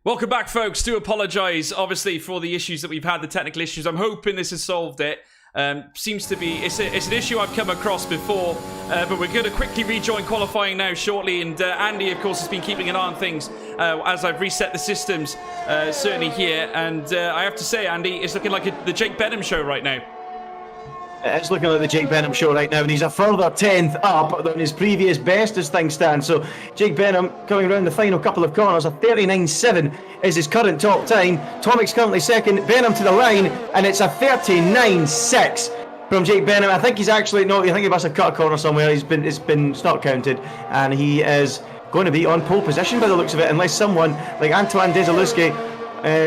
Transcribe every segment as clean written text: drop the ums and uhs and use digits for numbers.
Welcome back, folks. Do apologise, obviously, for the issues that we've had, the technical issues. I'm hoping this has solved it. Seems to be, it's an issue I've come across before, but we're going to quickly rejoin qualifying now shortly. And Andy, of course, has been keeping an eye on things as I've reset the systems, certainly here. And I have to say, Andy, it's looking like the Jake Benham show right now. It's looking like the Jake Benham show right now, and he's a further 10th up than his previous best as things stand. So Jake Benham coming around the final couple of corners, a 39.7 is his current top time. Tomic's currently second, Benham to the line, and it's a 39.6 from Jake Benham. I think he's actually, no, I think he must have cut a corner somewhere. It's not counted, and he is going to be on pole position by the looks of it, unless someone like Antoine Desaluski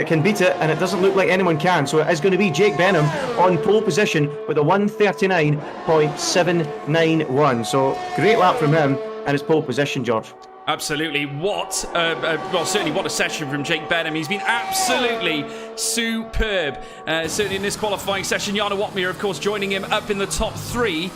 can beat it, and it doesn't look like anyone can. So it is going to be Jake Benham on pole position with a 1:39.791. So great lap from him and his pole position, George. Absolutely. Certainly what a session from Jake Benham. He's been absolutely superb. Certainly in this qualifying session. Jarno Opmeer, of course, joining him up in the top three.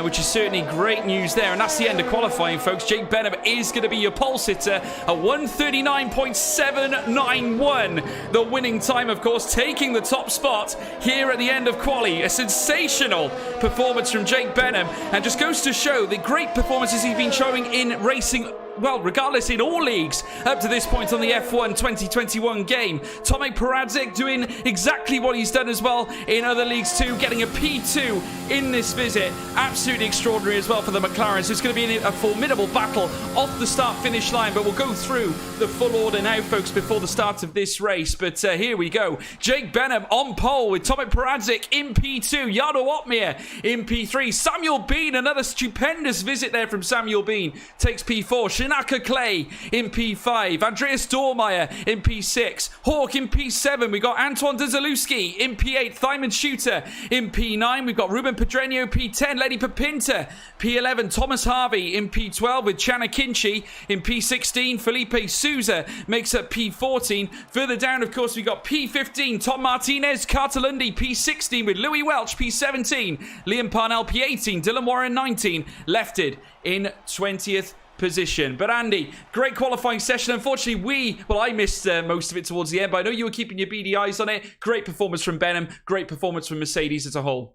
Which is certainly great news there. And that's the end of qualifying, folks. Jake Benham is going to be your pole sitter at 1:39.791. The winning time, of course, taking the top spot here at the end of quali. A sensational performance from Jake Benham. And just goes to show the great performances he's been showing in racing, well, regardless, in all leagues up to this point on the F1 2021 game. Tomek Peradzik doing exactly what he's done as well in other leagues too, getting a P2 in this visit. Absolutely extraordinary as well for the McLarens. It's going to be a formidable battle off the start-finish line, but we'll go through the full order now, folks, before the start of this race. But here we go. Jake Benham on pole with Tomek Peradzik in P2. Jarno Opmeer in P3. Samuel Bean, another stupendous visit there from Samuel Bean, takes P4. Shinaka Clay in P5. Andreas Dormeyer in P6. Hawk in P7. We got Antoine Desaluski in P8. Thyman Shooter in P9. We've got Ruben Pedreño P10. Lady Papinta P11. Thomas Harvey in P12 with Chana Kinchi in P16. Felipe Souza makes up P14. Further down, of course, we got P15. Tom Martinez Cartalundi P16 with Louis Welch P17. Liam Parnell P18. Dylan Warren 19. Lefted in 20th position. But Andy, great qualifying session. Unfortunately, I missed most of it towards the end, but I know you were keeping your beady eyes on it. Great performance from Benham. Great performance from Mercedes as a whole.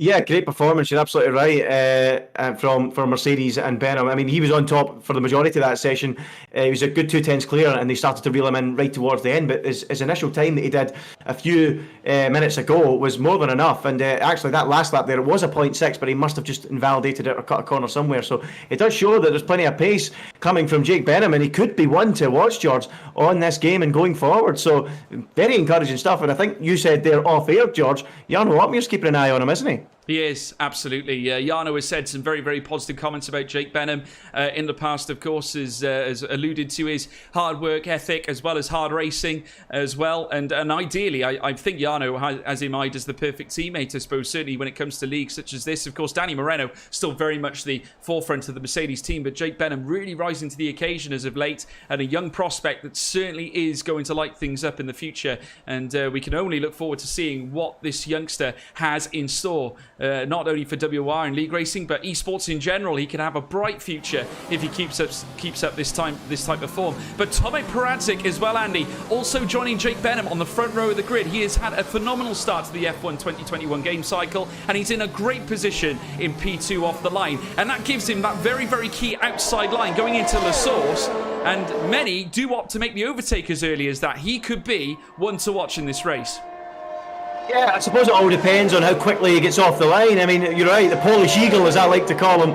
Yeah, great performance. You're absolutely right from Mercedes and Benham. I mean, he was on top for the majority of that session. He was a good 2/10s clear, and they started to reel him in right towards the end. But his initial time that he did a few minutes ago was more than enough. And actually, that last lap there, it was a 0.6, but he must have just invalidated it or cut a corner somewhere. So it does show that there's plenty of pace coming from Jake Benham, and he could be one to watch, George, on this game and going forward. So very encouraging stuff. And I think you said there off air, George, Jarno Opmeer's keeping an eye on him, isn't he? He is, absolutely. Jarno has said some very, very positive comments about Jake Benham in the past, of course, has alluded to his hard work ethic as well as hard racing as well. And ideally, I think Jarno has him eyed as the perfect teammate, I suppose, certainly when it comes to leagues such as this. Of course, Danny Moreno still very much the forefront of the Mercedes team, but Jake Benham really rising to the occasion as of late, and a young prospect that certainly is going to light things up in the future. And we can only look forward to seeing what this youngster has in store. Not only for WOR and league racing, but esports in general. He can have a bright future if he keeps up this type of form. But Tomek Peradzik as well, Andy, also joining Jake Benham on the front row of the grid. He has had a phenomenal start to the F1 2021 game cycle, and he's in a great position in P2 off the line. And that gives him that very, very key outside line going into La Source. And many do opt to make the overtake as early as that. He could be one to watch in this race. Yeah, I suppose it all depends on how quickly he gets off the line. I mean, you're right, the Polish Eagle, as I like to call him,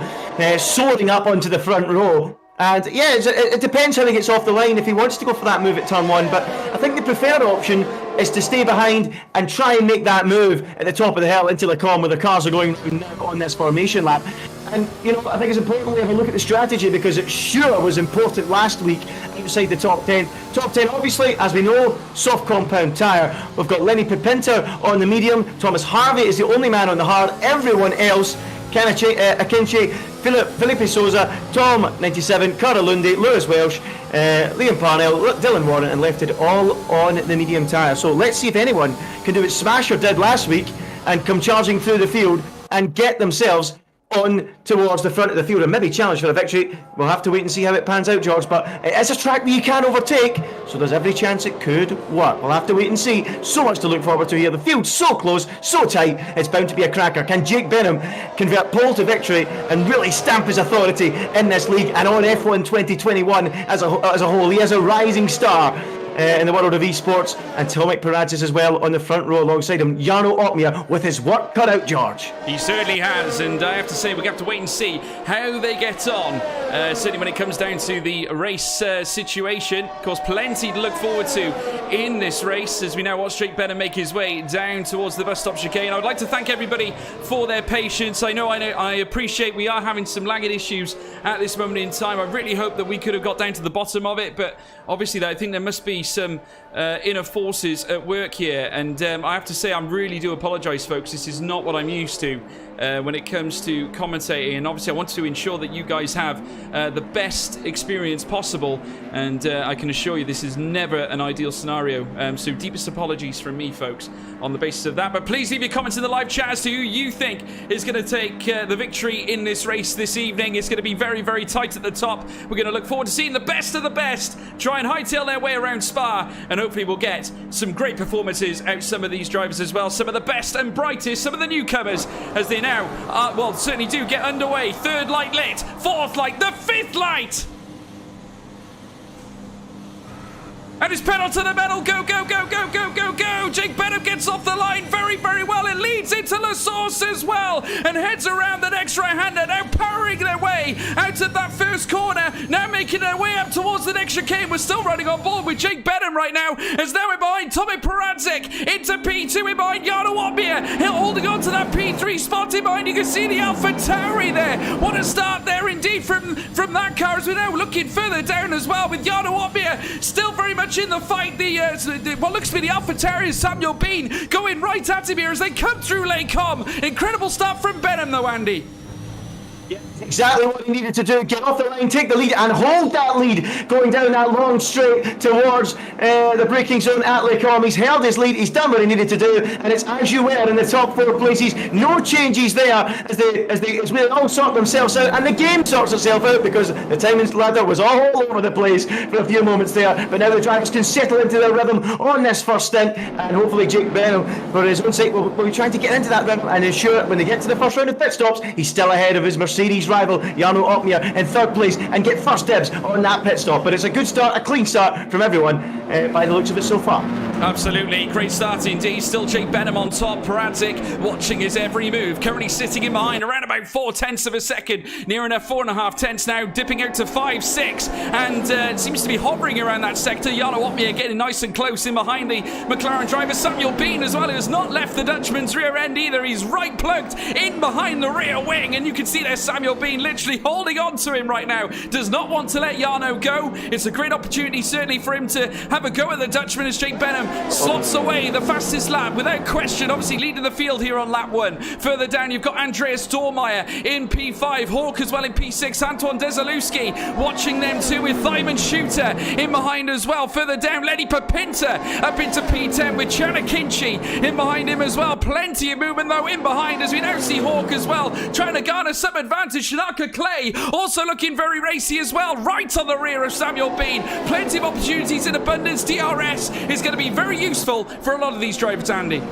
soaring up onto the front row. And yeah, it depends how he gets off the line if he wants to go for that move at turn one. But I think the preferred option is to stay behind and try and make that move at the top of the hill into Lecom where the cars are going on this formation lap. And, you know, I think it's important we have a look at the strategy because it sure was important last week outside the top 10. Top 10, obviously, as we know, soft compound tyre. We've got Lenny Pipinter on the medium. Thomas Harvey is the only man on the hard. Everyone else, Akinci, Felipe Souza, Tom 97, Cartalundi, Lewis Welsh, Liam Parnell, Dylan Warren, and left it all on the medium tyre. So let's see if anyone can do what Smasher did last week and come charging through the field and get themselves on towards the front of the field and maybe challenge for a victory. We'll have to wait and see how it pans out, George, but it is a track that you can overtake, so there's every chance it could work. We'll have to wait and see. So much to look forward to here. The field's so close, so tight, it's bound to be a cracker. Can Jake Benham convert pole to victory and really stamp his authority in this league and on F1 2021 as a whole? He is a rising star in the world of esports, and Tomek Paradzis as well on the front row alongside him. Jarno Opmeer with his work cut out, George. He certainly has, and I have to say, we have to wait and see how they get on. Certainly when it comes down to the race situation. Of course, plenty to look forward to in this race as we now watch Jake Benham make his way down towards the bus stop chicane. I would like to thank everybody for their patience. I appreciate we are having some lagging issues at this moment in time. I really hope that we could have got down to the bottom of it, but obviously I think there must be some inner forces at work here, and I have to say I really do apologise, folks. This is not what I'm used to when it comes to commentating, and obviously I want to ensure that you guys have the best experience possible, and I can assure you this is never an ideal scenario, so deepest apologies from me, folks, on the basis of that. But please leave your comments in the live chat as to who you think is going to take the victory in this race this evening. It's going to be very, very tight at the top. We're going to look forward to seeing the best of the best try and hightail their way around Spa, and hopefully we'll get some great performances out some of these drivers as well. Some of the best and brightest, some of the newcomers, as they now, well, certainly do get underway. Third light lit, fourth light, the fifth light! And it's pedal to the metal. Go, go, go, go, go, go, go. Jake Benham gets off the line very, very well. It leads into La Source as well and heads around the next right-hander, now powering their way out of that first corner, now making their way up towards the next chicane. We're still running on board with Jake Benham right now, as now in behind Tomek Paradzik into P2, in behind Jarno Opmeer, holding on to that P3 spot in behind. You can see the Alpha Tauri there. What a start there indeed from that car, as we're now looking further down as well with Jarno Opmeer still very much in the fight. What looks to be the Alpha Tauri is Samuel Bean going right at him here as they come through Laycom. Incredible start from Benham though, Andy. Yeah, exactly what he needed to do. Get off the line, take the lead, and hold that lead going down that long straight towards the braking zone at Laycom. He's held his lead, he's done what he needed to do, and it's as you were in the top four places. No changes there as they all sort themselves out, and the game sorts itself out because the timing ladder was all over the place for a few moments there. But now the drivers can settle into their rhythm on this first stint, and hopefully Jake Benham, for his own sake, will be trying to get into that rhythm and ensure when they get to the first round of pit stops, he's still ahead of his Mercedes rival Jarno Opmeer in third place and get first dibs on that pit stop. But it's a good start, a clean start from everyone by the looks of it so far. Absolutely, great start indeed. Still Jake Benham on top. Paradzik watching his every move, currently sitting in behind around about 0.4 of a second, near enough 4.5 tenths now, dipping out to 5.6, and seems to be hovering around that sector. Jarno Opmeer getting nice and close in behind the McLaren driver Samuel Bean as well, who has not left the Dutchman's rear end either. He's right plugged in behind the rear wing, and you can see there Samuel Bean literally holding on to him right now. Does not want to let Jarno go. It's a great opportunity certainly for him to have a go at the Dutchman as Jake Benham slots away the fastest lap without question, obviously leading the field here on lap 1. Further down you've got Andreas Dormeyer in P5, Hawk as well in P6, Anton Desalewski watching them too with Thyman Shooter in behind as well. Further down Lenny Papinta up into P10 with Chanakinchi in behind him as well. Plenty of movement though in behind as we now see Hawk as well trying to garner some advantage. Shanaka Clay also looking very racy as well, right on the rear of Samuel Bean. Plenty of opportunities in abundance. DRS is going to be very useful for a lot of these drivers, Andy.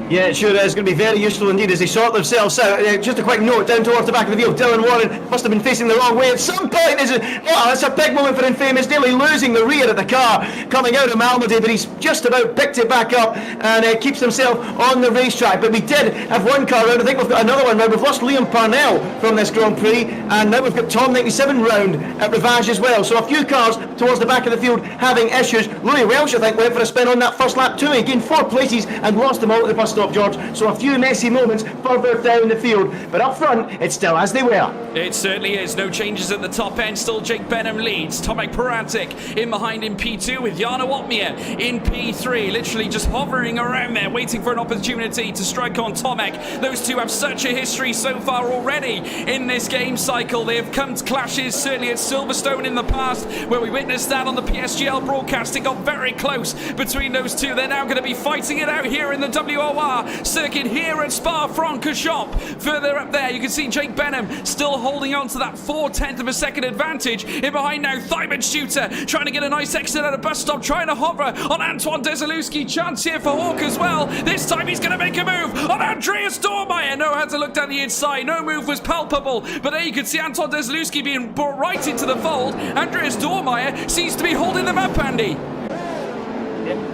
Yeah, it sure is going to be very useful indeed as they sort themselves out. Just a quick note down towards the back of the field. Dylan Warren must have been facing the wrong way at some point. That's a big moment for Infamous, nearly losing the rear of the car coming out of Malmedy, but he's just about picked it back up and keeps himself on the racetrack. But we did have one car round. I think we've got another one round. We've lost Liam Parnell from this Grand Prix, and now we've got Tom 97 round at Rivage as well. So a few cars towards the back of the field having issues. Louis Welsh, I think, went for a spin on that first lap too. He gained 4 places and lost them all at the bus stop, George. So a few messy moments further down the field, but up front it's still as they were. It certainly is. No changes at the top end. Still Jake Benham leads. Tomek Paradzik in behind in P2 with Jarno Opmeer in P3, literally just hovering around there waiting for an opportunity to strike on Tomek. Those two have such a history so far already in this game cycle. They have come to clashes certainly at Silverstone in the past where we witnessed that on the PSGL broadcast. It got very close between those two. They're now going to be fighting it out here in the WOR WOR circuit here at Spa-Francorchamps. Further up there, you can see Jake Benham still holding on to that 0.4 of a second advantage. In behind now, Thyman Shooter trying to get a nice exit at a bus stop, trying to hover on Antoine Desilewski. Chance here for Hawk as well. This time he's going to make a move on Andreas Dormeyer. No, had to look down the inside. No move was palpable, but there you can see Antoine Desilewski being brought right into the fold. Andreas Dormeyer seems to be holding them up, Andy.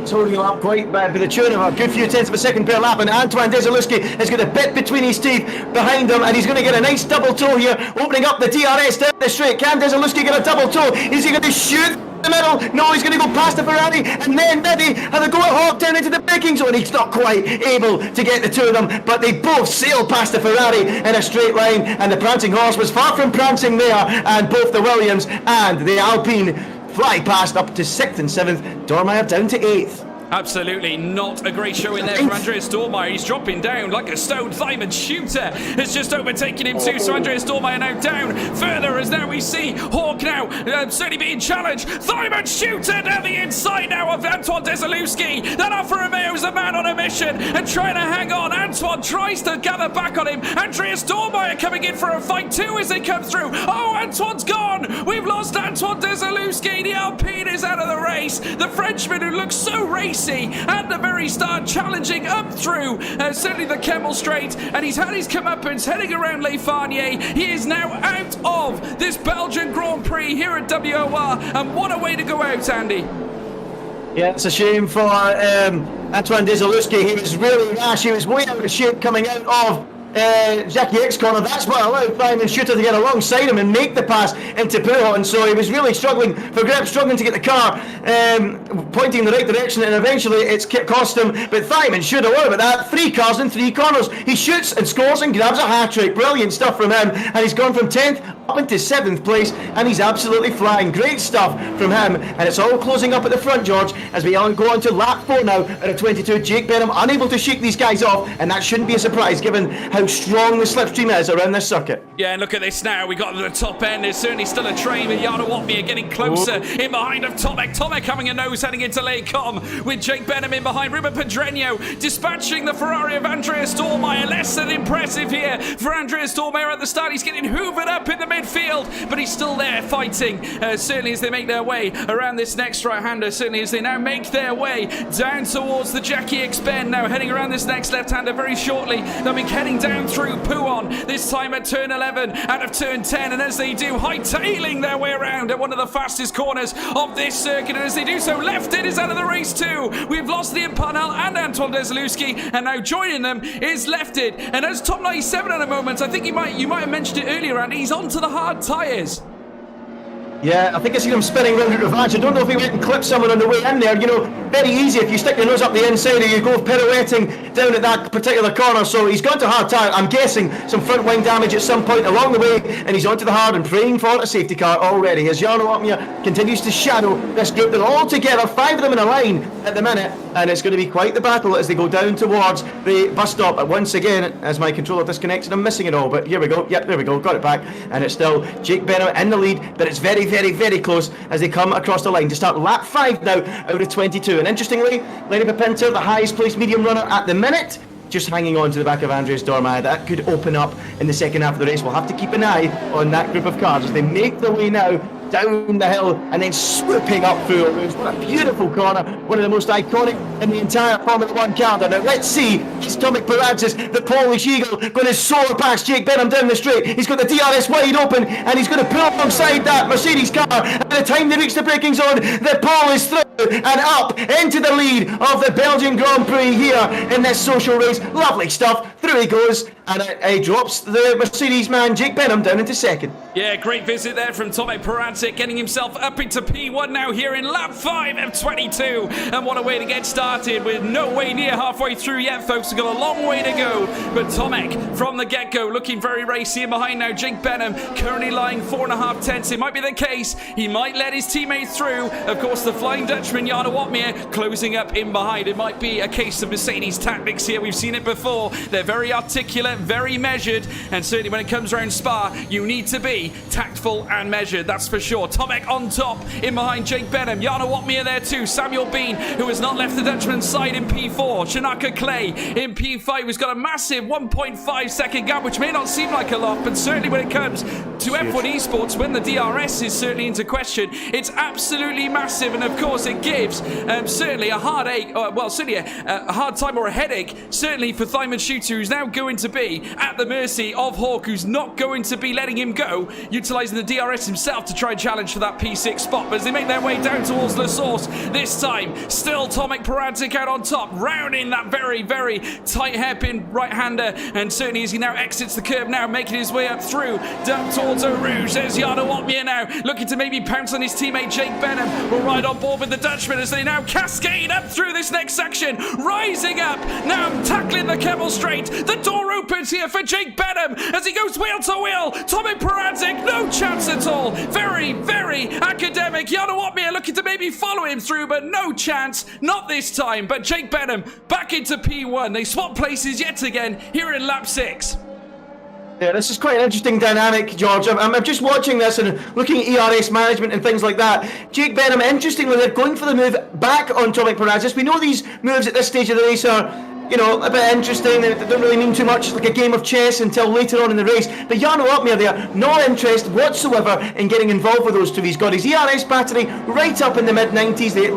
It's holding him up quite by the tune of a good few tenths of a second per lap, and Antoine Desilewski has got a bit between his teeth behind him, and he's going to get a nice double toe here, opening up the DRS down the straight. Can Desilewski get a double toe? Is he going to shoot the middle? No, he's going to go past the Ferrari and then maybe have a go at Hawk down into the braking zone. He's not quite able to get the two of them, but they both sail past the Ferrari in a straight line, and the prancing horse was far from prancing there, and both the Williams and the Alpine fly past up to 6th and 7th. Dormeyer down to 8th. Absolutely not a great show in there for Andreas Dormeyer. He's dropping down like a stone. Thyman Shooter has just overtaken him too, so Andreas Dormeyer now down further as now we see Hawk now certainly being challenged. Thyman Shooter down the inside now of Antoine Desilewski. That Alfa Romeo is a man on a mission and trying to hang on. Antoine tries to gather back on him. Andreas Dormeyer coming in for a fight too as they come through. Oh, Antoine's gone. We've lost Antoine Desilewski. The Alpine is out of the race. The Frenchman who looks so racy at the very start, challenging up through certainly the Kemmel Straight, and he's had his comeuppance heading around Les Farniers. He is now out of this Belgian Grand Prix here at WOR, and what a way to go out, Andy. Yeah, it's a shame for Antoine Desilewski. He was really rash. He was way out of shape coming out of Jackie X corner. That's what allowed Thyman Shooter to get alongside him and make the pass into Pouhon. So he was really struggling for grip, struggling to get the car pointing in the right direction, and eventually it's cost him. But Thyman Shooter, what about that? 3 cars in 3 corners. He shoots and scores and grabs a hat-trick. Brilliant stuff from him, and he's gone from 10th up into 7th place, and he's absolutely flying. Great stuff from him, and it's all closing up at the front, George, as we all go on to lap 4 now out of 22. Jake Benham unable to shake these guys off, and that shouldn't be a surprise given how strong the slipstream is around this circuit. Yeah, and look at this now. We got to the top end. There's certainly still a train with Jarno Opmeer getting closer in behind of Tomek. Tomek having a nose heading into Les Combes with Jake Benham in behind. Ruben Pedreño dispatching the Ferrari of Andreas Dormeyer. Less than impressive here for Andreas Dormeyer at the start. He's getting hoovered up in the midfield, but he's still there fighting. Certainly as they make their way around this next right-hander. Certainly as they now make their way down towards the Jackie X bend. Now heading around this next left-hander very shortly. They'll be heading down through Pouhon, this time at turn 11 out of turn 10, and as they do, hightailing their way around at one of the fastest corners of this circuit, and as they do so, Lefted is out of the race too. We've lost Liam Parnell and Antoine Desilewski, and now joining them is Lefted, and as top 97 at the moment, I think you might have mentioned it earlier, Andy, he's onto the hard tyres. Yeah, I think I seen him spinning round at Revenge. I don't know if he went and clipped someone on the way in there. You know, very easy if you stick your nose up the inside or you go pirouetting down at that particular corner. So he's gone to hard tyre. I'm guessing some front wing damage at some point along the way, and he's onto the hard and praying for a safety car already. As Jarno Opmeer continues to shadow this group. They're all together, 5 of them in a line at the minute, and it's going to be quite the battle as they go down towards the bus stop. Once again, as my controller disconnected, I'm missing it all, but here we go. Yep, there we go, got it back, and it's still Jake Benham in the lead, but it's very, very close as they come across the line to start lap 5 now out of 22. And interestingly, Lenny Pipinter, the highest placed medium runner at the minute, just hanging on to the back of Andreas Dormeyer. That could open up in the second half of the race. We'll have to keep an eye on that group of cars as they make their way now down the hill and then swooping up through it. What a beautiful corner, one of the most iconic in the entire Formula 1 calendar. Now let's see, it's Tomek Perantzis, the Polish Eagle, going to soar past Jake Benham down the straight. He's got the DRS wide open and he's going to pull alongside that Mercedes car. And by the time they reach the braking zone, the pole is through and up into the lead of the Belgian Grand Prix here in this social race. Lovely stuff. Through he goes, and he drops the Mercedes man Jake Benham down into second. Yeah, great visit there from Tomek Perantzis, getting himself up into P1 now here in lap 5 of 22. And what a way to get started. We're no way near halfway through yet, folks. We've got a long way to go. But Tomek, from the get-go, looking very racy. And behind now, Jake Benham, currently lying 4.5 tenths. It might be the case. He might let his teammate through. Of course, the Flying Dutchman Dutchman Jarno Opmeer closing up in behind. It might be a case of Mercedes tactics here. We've seen it before. They're very articulate, very measured, and certainly when it comes around Spa, you need to be tactful and measured, that's for sure. Tomek on top, in behind Jake Benham. Jarno Opmeer there too. Samuel Bean, who has not left the Dutchman's side in P4. Shanaka Clay in P5, who's got a massive 1.5 second gap, which may not seem like a lot, but certainly when it comes to F1 Esports, when the DRS is certainly into question, it's absolutely massive. And of course, it gives certainly a heartache, certainly a hard time or a headache, certainly for Thyman Shooter, who's now going to be at the mercy of Hawk, who's not going to be letting him go, utilising the DRS himself to try and challenge for that P6 spot. But as they make their way down towards the source, this time, still Tomek Peradzik out on top, rounding that very, very tight hairpin right-hander, and certainly as he now exits the curb now, making his way up through, down towards Eau Rouge. There's Jarno Opmeer now, looking to maybe pounce on his teammate Jake Benham. Will ride on board with the Dutchman as they now cascade up through this next section, rising up, now tackling the Kemal Straight. The door opens here for Jake Benham as he goes wheel to wheel. Tomek Peradzik, no chance at all. Very, very academic. Jarno Opmeer looking to maybe follow him through, but no chance, not this time. But Jake Benham back into P1. They swap places yet again here in lap 6. Yeah, this is quite an interesting dynamic, George. I'm just watching this and looking at ERS management and things like that. Jake Benham, interestingly, they're going for the move back on Tomek Peradzik. We know these moves at this stage of the race are, you know, a bit interesting. They don't really mean too much. It's like a game of chess until later on in the race. But Jarno Opmeer there, no interest whatsoever in getting involved with those two. He's got his ERS battery right up in the mid-90s, the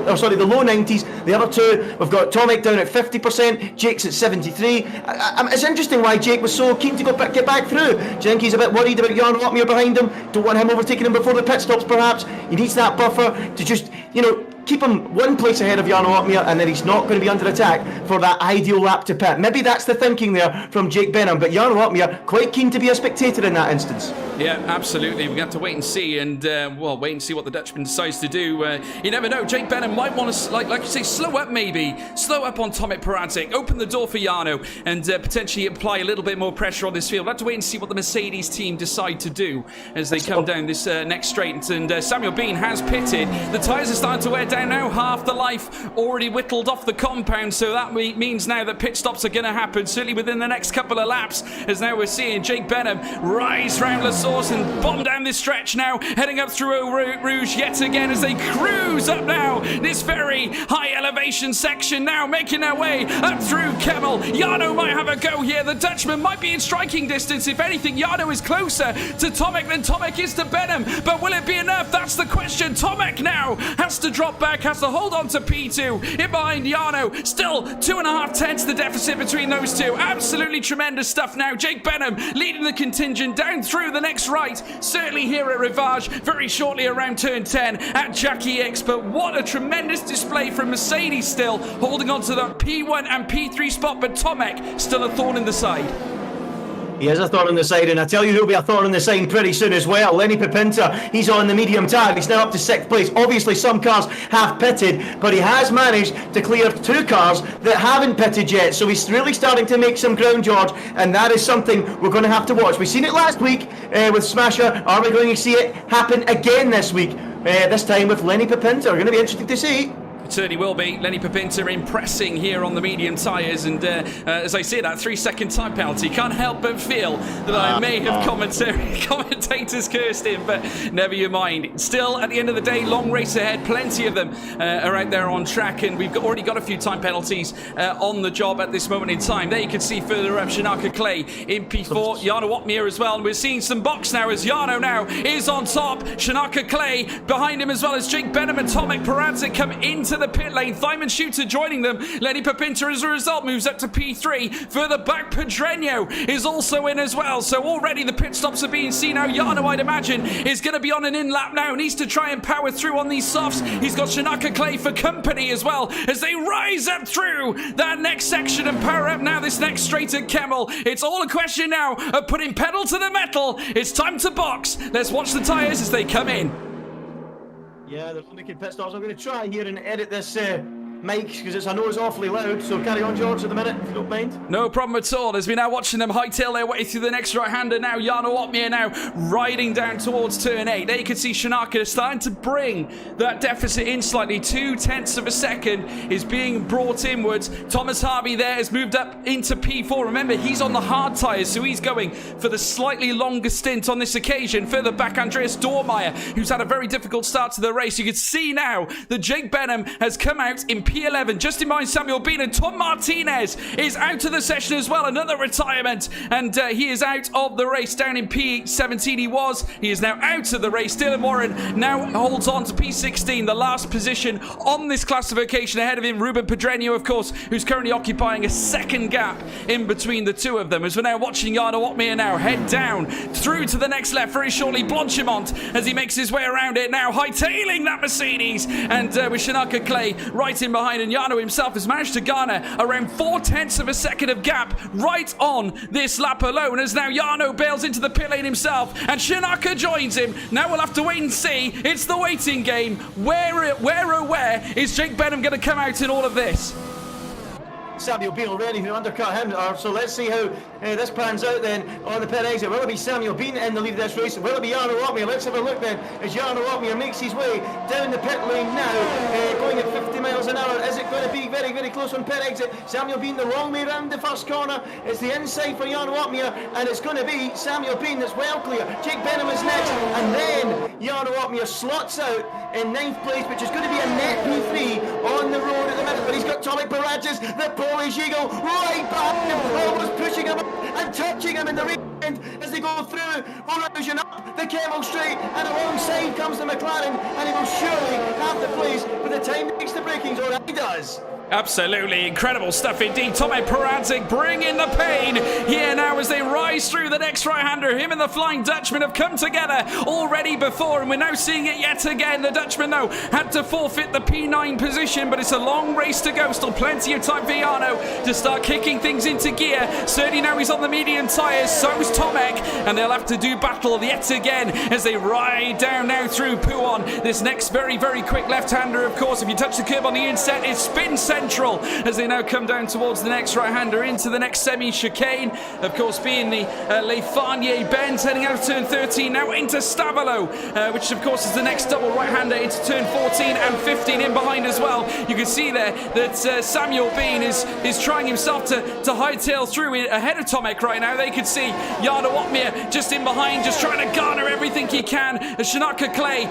low 90s. The other two, we've got Tomek down at 50%, Jake's at 73. It's interesting why Jake was so keen to get back through. Do you think he's a bit worried about Jarno Opmeer behind him? Don't want him overtaking him before the pit stops, perhaps? He needs that buffer to just, you know, keep him one place ahead of Jarno Opmeer, and then he's not going to be under attack for that ideal lap to pit. Maybe that's the thinking there from Jake Benham, but Jarno Opmeer quite keen to be a spectator in that instance. Yeah, absolutely. We have to wait and see, and wait and see what the Dutchman decides to do. You never know. Jake Benham might want to, like you say, slow up maybe. Slow up on Tomek Peradzik. Open the door for Jarno and potentially apply a little bit more pressure on this field. We'll have to wait and see what the Mercedes team decide to do as they come down this next straight. And Samuel Bean has pitted. The tyres are starting to wear down now. Half the life already whittled off the compound, so that means now that pit stops are going to happen, certainly within the next couple of laps, as now we're seeing Jake Benham rise round La Source and bomb down this stretch now, heading up through Eau Rouge yet again as they cruise up now this very high elevation section, now making their way up through Kemal. Jarno might have a go here. The Dutchman might be in striking distance. If anything, Jarno is closer to Tomek than Tomek is to Benham, but will it be enough? That's the question. Tomek now has to drop back, has to hold on to P2 in behind Jarno. Still 2.5 tenths the deficit between those two. Absolutely tremendous stuff now. Jake Benham leading the contingent down through the next right, certainly here at Rivage, very shortly around turn 10 at Jackie X. But what a tremendous display from Mercedes, still holding on to that P1 and P3 spot, but Tomek still a thorn in the side. He is a thorn on the side, and I tell you, he'll be a thorn on the side pretty soon as well. Lenny Pipinter, he's on the medium tag. He's now up to 6th place. Obviously, some cars have pitted, but he has managed to clear 2 cars that haven't pitted yet. So he's really starting to make some ground, George, and that is something we're going to have to watch. We've seen it last week with Smasher. Are we going to see it happen again this week? This time with Lenny Pipinter. Going to be interesting to see. It certainly will be. Lenny Pipinter impressing here on the medium tyres, and as I say, that 3-second time penalty, can't help but feel that I may have commentators cursed him, but never you mind. Still, at the end of the day, long race ahead, plenty of them are out there on track, and we've already got a few time penalties on the job at this moment in time. There you can see further up Shanaka Clay in P4, Jarno Opmeer as well, and we're seeing some box now as Jarno now is on top. Shanaka Clay behind him, as well as Jake Benham and Tomek Peradzik come into the pit lane. Thyman Shooter joining them. Lenny Pipinter as a result moves up to P3. Further back, Pedreño is also in as well. So already the pit stops are being seen now. Jarno, I'd imagine, is going to be on an in lap now. Needs to try and power through on these softs. He's got Shanaka Clay for company as well as they rise up through that next section and power up now this next straight at Kemal. It's all a question now of putting pedal to the metal. It's time to box. Let's watch the tyres as they come in. Yeah, they're making pit stops. I'm going to try here and edit this mics because I know it's awfully loud. So carry on, George, at the minute, if you don't mind. No problem at all. As we're now watching them hightail their way through the next right-hander now. Jarno Opmeer now riding down towards turn 8. There you can see Shanaka starting to bring that deficit in slightly. 0.2 of a second is being brought inwards. Thomas Harvey there has moved up into P4. Remember, he's on the hard tyres, so he's going for the slightly longer stint on this occasion. Further back, Andreas Dormeyer, who's had a very difficult start to the race. You can see now that Jake Benham has come out in P11, just in behind Samuel Bean, and Tom Martinez is out of the session as well. Another retirement, and he is out of the race down in P17. He is now out of the race. Dylan Warren now holds on to P16, the last position on this classification. Ahead of him, Ruben Pedreño, of course, who's currently occupying a second gap in between the two of them. As we're now watching Jarno Opmeer now head down through to the next left very shortly. Blanchimont as he makes his way around it now, hightailing that Mercedes, and with Shanaka Clay right in behind, and Jarno himself has managed to garner around 0.4 of a second of gap right on this lap alone, as now Jarno bails into the pit lane himself and Shanaka joins him. Now we'll have to wait and see. It's the waiting game. Where is Jake Benham going to come out in all of this? Samuel Bean already who undercut him. So let's see how this pans out then on the pit exit. Will it be Samuel Bean in the lead of this race? Will it be Jarno Opmeer? Let's have a look then as Jarno Opmeer makes his way down the pit lane now, going at 50 miles an hour. Is it going to be very, very close on pit exit? Samuel Bean the wrong way around the first corner. It's the inside for Jarno Opmeer, and it's going to be Samuel Bean that's well clear. Jake Benham is next, and then Jarno Opmeer slots out in 9th place, which is going to be a net P3 on the road at the minute. But he's got Tomek Barajas, the Polish Eagle, right back him, almost pushing him up and touching him in the rear end as they go through Erosion up the Camel Straight, and alongside comes the McLaren, and he will surely have the place by the time he makes the breakings, or he does. Absolutely incredible stuff indeed. Tomek Peradzik bringing the pain here now as they rise through the next right-hander. Him and the Flying Dutchman have come together already before, and we're now seeing it yet again. The Dutchman, though, had to forfeit the P9 position, but it's a long race to go. Still plenty of time for Jarno to start kicking things into gear. Certainly now he's on the medium tyres, so is Tomek, and they'll have to do battle yet again as they ride down now through Puon. This next very, very quick left-hander, of course, if you touch the curb on the inset, it spins central as they now come down towards the next right-hander into the next semi-chicane. Of course, being the Le Farnier bend, heading out of turn 13 now into Stavalo, which of course is the next double right-hander into turn 14 and 15 in behind as well. You can see there that Samuel Bean is trying himself to hightail through ahead of Tomek right now. They could see Jarno Opmeer just in behind, just trying to garner everything he can. Shanaka Clay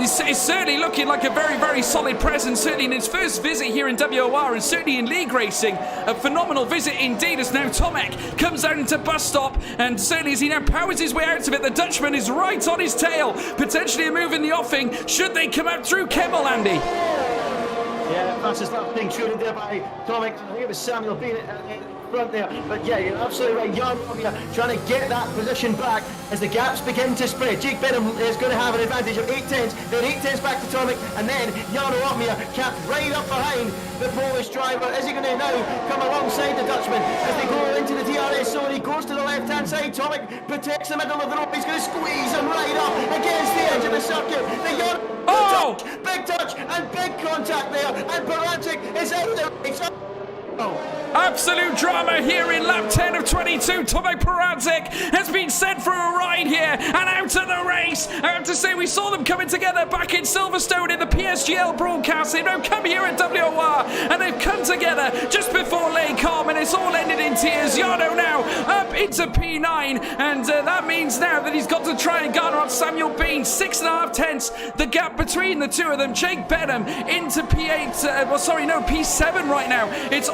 is certainly looking like a very, very solid presence, certainly in his first visit here in WOR, and certainly in league racing. A phenomenal visit indeed, as now Tomek comes out into bus stop, and certainly as he now powers his way out of it, the Dutchman is right on his tail, potentially a move in the offing should they come out through Kemmel, Andy. Yeah, that's his last thing shooting there by Tomek. I think it was Samuel Bean front there, but yeah, you're absolutely right. Jarno Opmeer trying to get that position back as the gaps begin to spread. Jake Benham is going to have an advantage of 8/10, then 8/10 back to Tomek, and then Jarno Opmeer capped right up behind the Polish driver. Is he going to now come alongside the Dutchman as they go into the DRS zone? He goes to the left-hand side. Tomek protects the middle of the road. He's going to squeeze him right up against the edge of the circuit. Big touch and big contact there, and Barancic is out of the race. Absolute drama here in lap 10 of 22. Tomek Peradzik has been sent for a ride here and out of the race. I have to say, we saw them coming together back in Silverstone in the PSGL broadcast. They've now come here at WOR, and they've come together just before Les Combes, and it's all ended in tears. Jarno now up into P9, and that means now that he's got to try and garner on Samuel Bean. 6.5 tenths the gap between the two of them. Jake Benham into P8, P7 right now. It's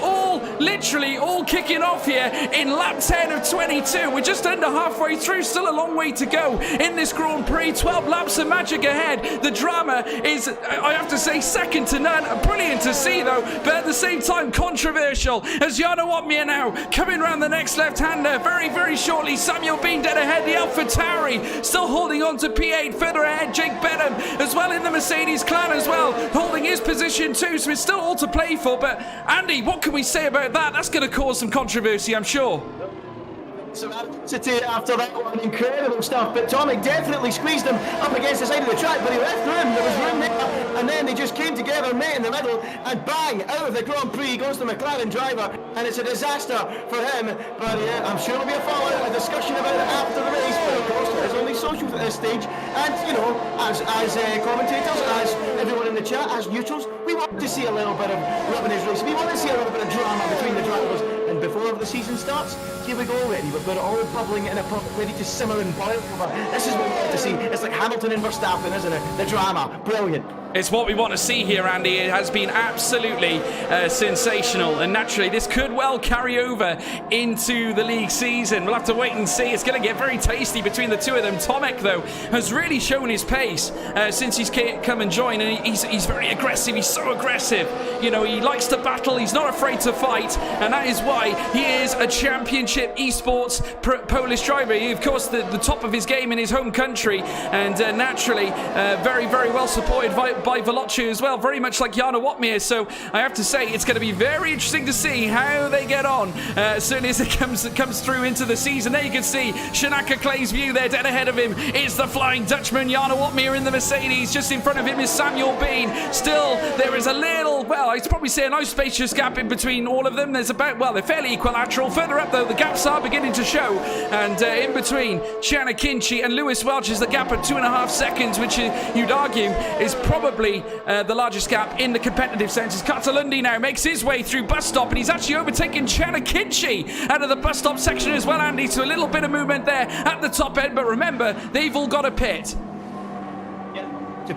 literally all kicking off here in lap 10 of 22. We're just under halfway through, still a long way to go in this Grand Prix. 12 laps of magic ahead. The drama is, I have to say, second to none. Brilliant to see though, but at the same time controversial, as Jarno Opmeer now coming around the next left-hander very, very shortly. Samuel Bean dead ahead, the Alpha Tauri still holding on to P8. Further ahead, Jake Benham as well in the Mercedes clan as well, holding his position too, so it's still all to play for. But Andy, what can we say about that? That's going to cause some controversy, I'm sure. So after that one, incredible stuff. But Tomek definitely squeezed him up against the side of the track, but he left room. There was room there, and then they just came together, met in the middle, and bang, out of the Grand Prix goes the McLaren driver, and it's a disaster for him. But yeah, I'm sure there'll be a fallout, a discussion about it after the race, but of course it's only socials at this stage, and you know, as commentators, as everyone in the chat, as neutrals, we want to see a little bit of rubbing his race, we want to see a little bit of drama between the drivers, and before the season starts, here we go already, we've got it all bubbling in a pot, ready to simmer and boil over. This is what we want to see. It's like Hamilton and Verstappen, isn't it? The drama, brilliant. It's what we want to see here, Andy. It has been absolutely sensational, and naturally this could well carry over into the league season. We'll have to wait and see. It's going to get very tasty between the two of them. Tomek, though, has really shown his pace since he's come and joined, and he's very aggressive. He's so aggressive. You know, he likes to battle. He's not afraid to fight, and that is why he is a championship esports Polish driver. He, of course, the top of his game in his home country, and naturally very, very well supported by Veloci as well, very much like Jana Watmir. So I have to say it's going to be very interesting to see how they get on as soon as it comes through into the season. There you can see Shanaka Clay's view there, dead ahead of him is the Flying Dutchman, Jana Watmir in the Mercedes. Just in front of him is Samuel Bean. Still, there is a little, well, I'd probably say a nice spacious gap in between all of them. There's about, well, they're fairly equilateral. Further up, though, the gaps are beginning to show, and in between Chiana Kinchi and Lewis Welch is the gap at 2.5 seconds, which you'd argue is probably the largest gap in the competitive sense. As Catalundi now makes his way through bus stop, and he's actually overtaken Chiana Kinchi out of the bus stop section as well, Andy. So a little bit of movement there at the top end, but remember, they've all got a pit.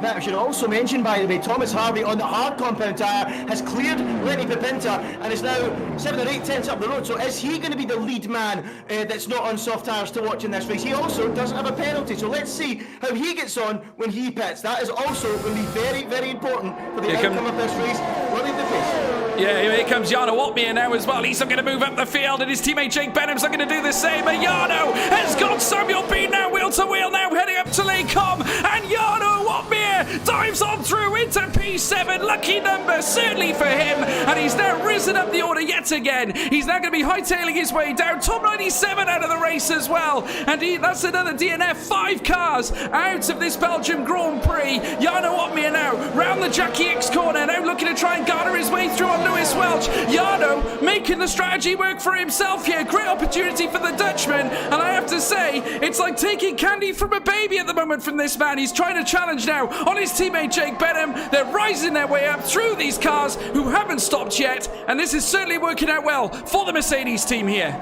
I should also mention, by the way, Thomas Harvey on the hard compound tyre has cleared Lenny Pipinta and is now 7 or 8 tenths up the road. So is he going to be the lead man that's not on soft tyres to watch in this race? He also doesn't have a penalty, so let's see how he gets on when he pits. That is also going to be very, very important for the outcome of this race. Running the pace. Yeah, here comes Jana Watmir now as well. He's looking to move up the field, and his teammate Jake Benham's looking to do the same. But Jano has got Samuel Bean now, wheel to wheel now, heading up to Lecom. And Jano Watmir dives on through into P7. Lucky number, certainly for him. And he's now risen up the order yet again. He's now going to be hightailing his way down. Top 97 out of the race as well. And that's another DNF. 5 cars out of this Belgium Grand Prix. Jano Watmir now round the Jackie X corner, now looking to try and garner his way through on Lewis Welch. Jano making the strategy work for himself here. Great opportunity for the Dutchman, and I have to say, it's like taking candy from a baby at the moment from this man. He's trying to challenge now on his teammate Jake Benham. They're rising their way up through these cars who haven't stopped yet, and this is certainly working out well for the Mercedes team here.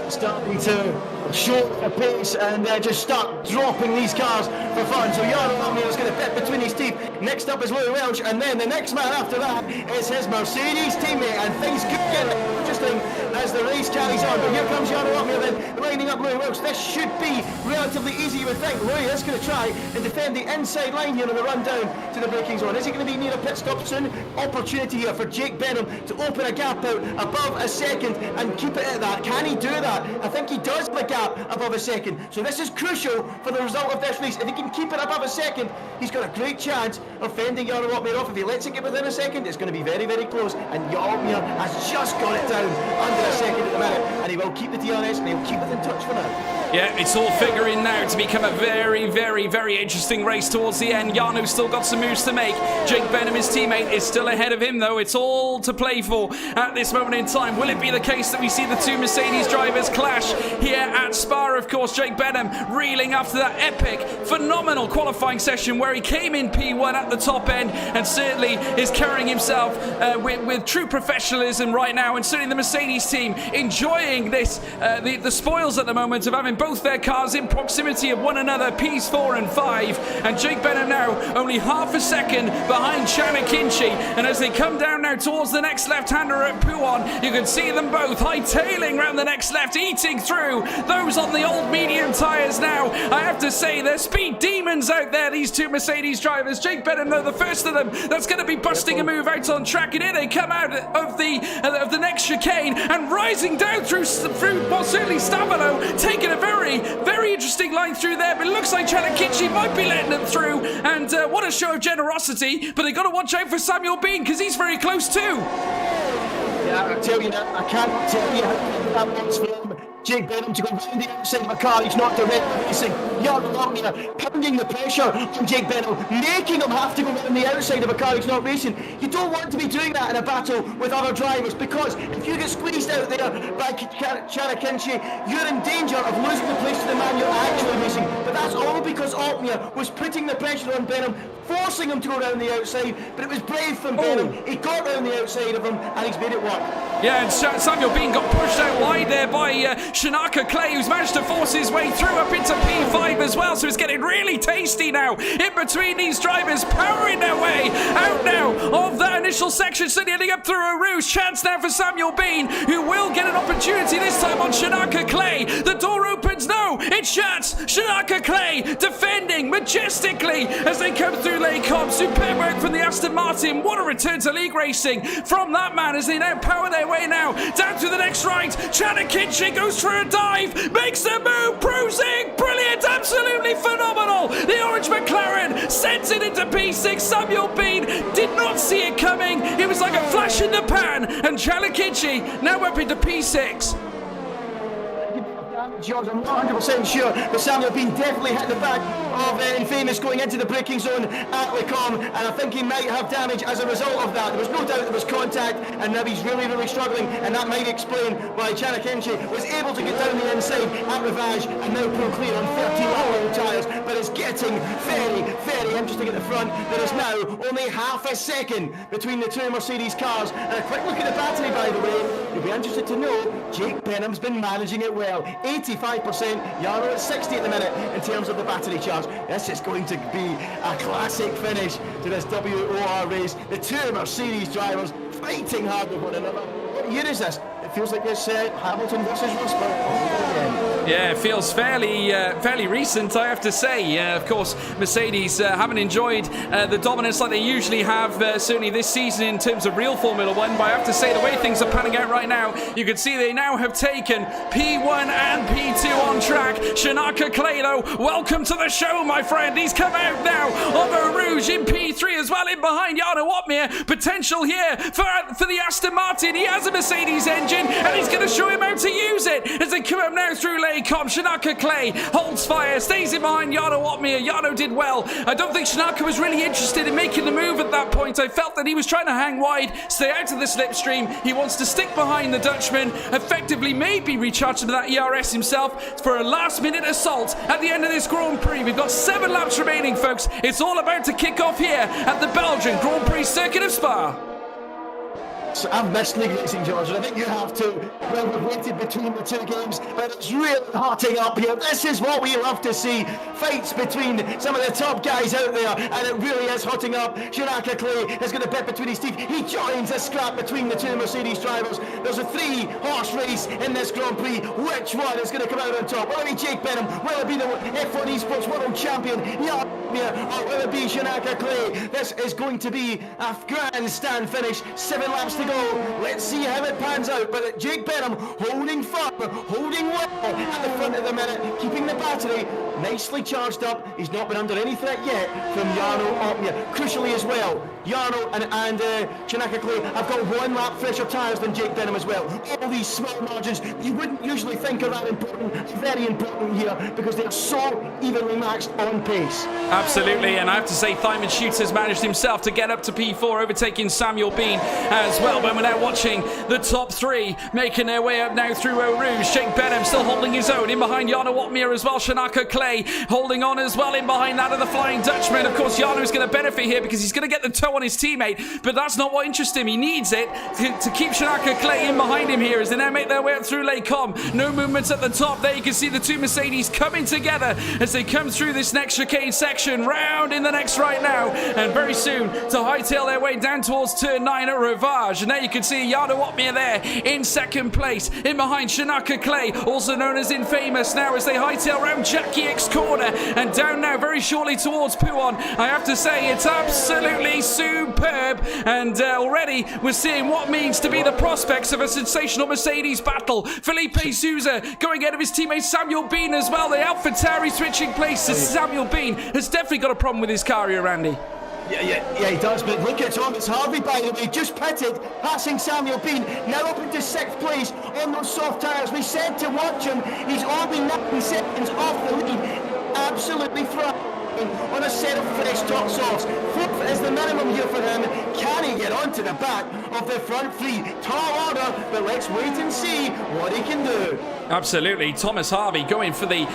Starting to show a pace and just start dropping these cars for fun. So Jano Watmir is going to pit between his teeth. Next up is Louis Welch, and then the next man after that is his Mercedes teammate, and things could get interesting as the race carries on. But here comes Jano Watmir then lining up Louis Welch. This should be relatively easy, you would think. Louis is going to try and defend the inside line here on the run down to the braking zone. Is he going to be near a pit stop soon? Opportunity here for Jake Benham to open a gap out above a second and keep it at that. Can he do that? I think he does have a gap above a second. So this is crucial for the result of this race. If he can keep it above a second, he's got a great chance of fending Jano Watmir off. If he lets it get within a second, it's going to be very, very close. And Jano Watmir has just got it down under a second at the minute. And he will keep the DRS and he'll keep it in touch for now. Yeah, it's all figuring now to become a very, very, very interesting race towards the end. Jano's still got some moves to make. Jake Benham, his teammate, is still ahead of him, though. It's all to play for at this moment in time. Will it be the case that we see the two Mercedes drivers clash here at Spa? Of course, Jake Benham reeling after that epic, phenomenal qualifying session where he came in P1 at the top end and certainly is carrying himself with true professionalism right now. And certainly the Mercedes team enjoying this, the spoils at the moment of having both their cars in proximity of one another, P4 and 5. And Jake Benham now only half a second behind Chiana Kinchi. And as they come down now towards the next left-hander at Puon, you can see them both hightailing round the next left, eating through those on the old medium tyres now. I have to say, they're speed demons out there, these two Mercedes drivers. Jake Benham, though, the first of them that's going to be busting a move out on track. And here they come out of the next chicane and rising down through well, certainly Stavolo, taking a very, very interesting line through there. But it looks like Chiana Kinchi might be letting them through. And what a show of generosity. But they've got to watch out for Samuel Bean because he's very close too. Yeah, I tell you that, I can't tell you how that looks for him. Jake Benham to go round the outside of a car. He's not directly racing. Jarno Opmeer pounding the pressure on Jake Benham, making him have to go round the outside of a car he's not racing. You don't want to be doing that in a battle with other drivers, because if you get squeezed out there by Chanakinchi, you're in danger of losing the place to the man you're actually racing. But that's all because Opmeer was putting the pressure on Benham, forcing him to go round the outside, but it was brave from Benham. He got round the outside of him and he's made it work. Yeah, and Samuel Bean got pushed out wide there by Shanaka Clay, who's managed to force his way through up into P5 as well, so it's getting really tasty now in between these drivers, powering their way out now of that initial section, heading up through Eau Rouge. Chance now for Samuel Bean, who will get an opportunity this time on Shanaka Clay. The door opens, no, it's Chance. Shanaka Clay defending majestically as they come through Les Combes. Superb work from the Aston Martin. What a return to league racing from that man as they now power their way now down to the next right. Chanakinchi goes for a dive, makes the move, cruising, brilliant, absolutely phenomenal. The orange McLaren sends it into P6. Samuel Bean did not see it coming. It was like a flash in the pan, and Chanakinchi now up into P6. George, I'm not 100% sure, but Samuel Bean definitely hit the back of Infamous going into the braking zone at Les Combes, and I think he might have damage as a result of that. There was no doubt there was contact, and now he's really, really struggling, and that might explain why Chanakinchi was able to get down the inside at Rivage and now pull clear on 13 all tyres, but it's getting very, very interesting at the front. There is now only half a second between the two Mercedes cars, and a quick look at the battery, by the way. You'll be interested to know Jake Benham's been managing it well. 85%, Jarno at 60 at the minute in terms of the battery charge. This is going to be a classic finish to this WOR race. The two Mercedes drivers fighting hard with one another. What year is this? It feels like it's Hamilton versus Rosberg. Yeah, it feels fairly recent, I have to say. Of course, Mercedes haven't enjoyed the dominance like they usually have, certainly this season in terms of real Formula One. But I have to say, the way things are panning out right now, you can see they now have taken P1 and P2 on track. Shanaka Clay, though, welcome to the show, my friend. He's come out now of Eau Rouge in P3 as well, in behind Jarno Opmeer. Potential here for the Aston Martin. He has a Mercedes engine, and he's going to show him how to use it as they come up now through Les Combes. Shanaka Clay holds fire, stays in behind Jarno Opmeer. Jarno did well. I don't think Shanaka was really interested in making the move at that point. I felt that he was trying to hang wide, stay out of the slipstream. He wants to stick behind the Dutchman, effectively maybe recharge to that ERS himself for a last-minute assault at the end of this Grand Prix. We've got 7 laps remaining, folks. It's all about to kick off here at the Belgian Grand Prix circuit of Spa. So I've missed league racing, George, and I think you have too. Well, we've waited between the two games, but it's really hotting up here. This is what we love to see. Fights between some of the top guys out there, and it really is hotting up. Shanaka Clay has got a bit between his teeth. He joins a scrap between the two Mercedes drivers. There's a 3-horse race in this Grand Prix. Which one is going to come out on top? Will it be Jake Benham? Will it be the F1 Esports World Champion? Yeah. Or will it be Shanaka Clay? This is going to be a grandstand finish. 7 laps to go. Let's see how it pans out. But Jake Benham holding firm, holding well at the front of the minute, keeping the battery nicely charged up. He's not been under any threat yet from Jarno Opmeer. Crucially as well, Jarno and Shanaka Clay have got 1 lap fresher tyres than Jake Benham as well. All these small margins you wouldn't usually think are that important, very important here because they're so evenly matched on pace. Absolutely, and I have to say Thyman Schutz has managed himself to get up to P4, overtaking Samuel Bean as well. But we're now watching the top 3 making their way up now through Eau Rouge. Jake Benham still holding his own in behind Jarno Opmeer as well. Shanaka Clay holding on as well in behind that of the Flying Dutchman. Of course, Jarno is going to benefit here because he's going to get the toe on his teammate, but that's not what interests him. He needs it to keep Shanaka Clay in behind him here as they now make their way up through Les Combes. No movements at the top. There you can see the two Mercedes coming together as they come through this next chicane section. Round in the next right now, and very soon to hightail their way down towards turn 9 at Rivage. And there you can see Jarno Opmeer there in second place, in behind Shanaka Clay, also known as Infamous, now as they hightail around Jackie X corner and down now very shortly towards Pouon. I have to say it's absolutely superb, and already we're seeing what means to be the prospects of a sensational Mercedes battle. Felipe Sousa going ahead of his teammate Samuel Bean as well. The AlphaTauri switching places. Samuel Bean has definitely got a problem with his car here, Randy. Yeah, he does, but look at Thomas Harvey, by the way, just pitted, passing Samuel Bean, now up into 6th place on those soft tyres. We said to watch him. He's only 9 seconds off the lead. Absolutely thriving on a set of fresh top softs. 4th is the minimum here for him. Can he get onto the back of the front 3? Tall order, but let's wait and see what he can do. Absolutely. Thomas Harvey going for the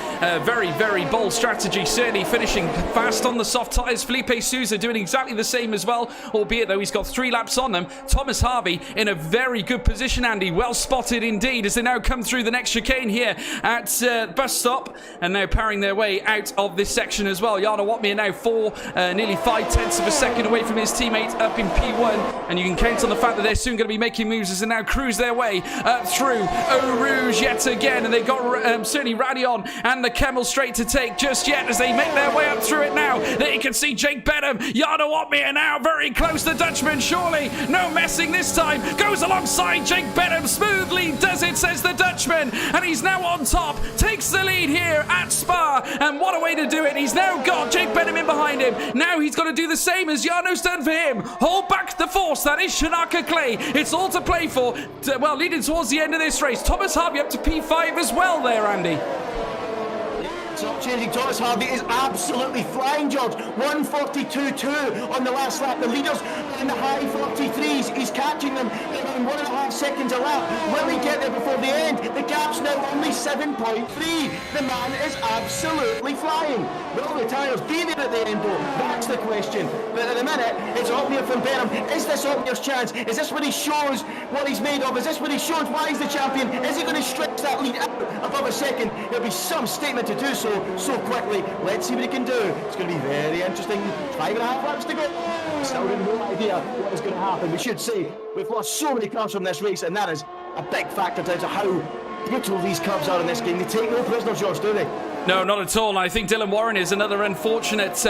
very, very bold strategy, certainly finishing fast on the soft tyres. Felipe Sousa doing exactly the same as well, albeit though he's got 3 laps on them. Thomas Harvey in a very good position, Andy. Well spotted indeed as they now come through the next chicane here at bus stop and now powering their way out of this section as well. Jarno Watmere now nearly 5/10 of a second away from his teammate up in P1, and you can count on the fact that they're soon going to be making moves as they now cruise their way through Eau Rouge yet again, and they got certainly Radion and the Camel straight to take just yet as they make their way up through it now. There you can see Jake Benham, Jarno Watmere now very close. The Dutchman surely no messing this time, goes alongside Jake Benham, smoothly does it, says the Dutchman, and he's now on top, takes the lead here at Spa, and what a way to do it. He's now got Jake Benham in behind him. Now he's got to do the same as Jarno's done for him. Hold back the force, that is Shanaka Clay. It's all to play for, well, leading towards the end of this race. Thomas Harvey up to P5 as well there, Andy. Top changing. Thomas Harvey is absolutely flying, George. 1:42.2 on the last lap. The leaders in the high 43s. He's catching them in 1.5 seconds a lap. Will he get there before the end? The gap's now only 7.3. The man is absolutely flying. Will the tyres be there at the end though? That's the question. But at the minute, it's Watmere from Benham. Is this Watmere's chance? Is this when he shows what he's made of? Is this when he shows why he's the champion? Is he going to stretch that lead out above a second? It'll be some statement to do so quickly. Let's see what he can do. It's going to be very interesting. 5.5 laps to go. Still have no idea what is going to happen. We should say we've lost so many cars from this race, and that is a big factor to how brutal these curves are in this game. They take no prisoners, George, do they? No, not at all. I think Dylan Warren is another unfortunate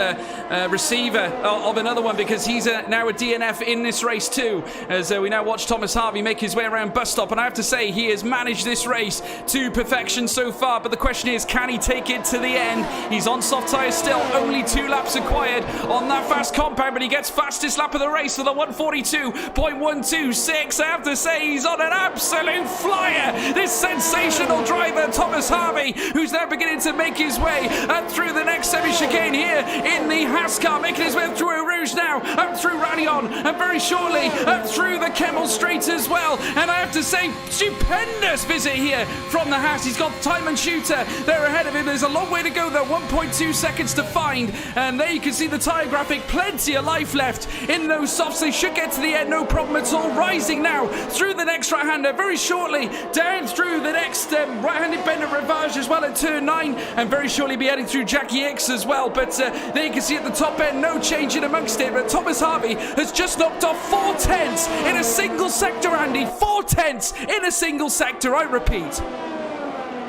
receiver of another one, because he's now a DNF in this race too, as we now watch Thomas Harvey make his way around bus stop, and I have to say he has managed this race to perfection so far, but the question is, can he take it to the end? He's on soft tyres still, only 2 laps acquired on that fast compound, but he gets fastest lap of the race with a 1:42.126. I have to say he's on an absolute flyer, this sensational driver Thomas Harvey, who's now beginning to make his way up through the next semi-chicane here in the Haas car, making his way up through Eau Rouge now, up through Radion, and very shortly up through the Camel Straight as well. And I have to say, stupendous visit here from the Haas. He's got Timon Shooter there ahead of him. There's a long way to go though, 1.2 seconds to find, and there you can see the tyre graphic, plenty of life left in those softs. They should get to the end, no problem at all. Rising now through the next right-hander, very shortly down through the next right-handed bend of Rivage as well at turn 9, and very shortly be heading through Jackie X as well. But there you can see at the top end, no change in amongst it. But Thomas Harvey has just knocked off 4/10 in a single sector, Andy. 4/10 in a single sector, I repeat.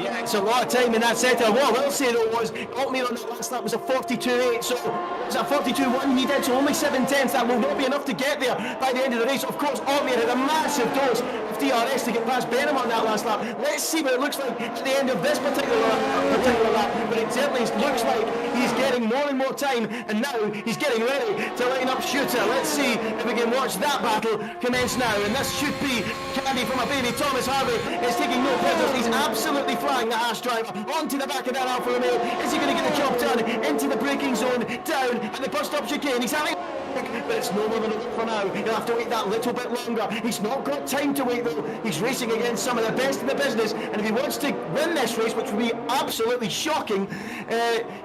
Yeah, it's a lot of time in that sector. What I will say though was, Watmere on that last lap was a 42.8, so it was a 42.1 he did, so only 7/10. That will not be enough to get there by the end of the race. Of course, Watmere had a massive dose of DRS to get past Benham on that last lap. Let's see what it looks like at the end of this particular lap, but it certainly looks like he's getting more and more time, and now he's getting ready to line up Shooter. Let's see if we can watch that battle commence now, and this should be candy from a baby. Thomas Harvey is taking no prisoners. He's absolutely flying the Haas driver onto the back of that Alfa Romeo. Is he going to get the job done into the braking zone, down at the bus stop chicane? He's having, but it's no more than a look for now. He'll have to wait that little bit longer. He's not got time to wait though. He's racing against some of the best in the business, and if he wants to win this race, which would be absolutely shocking,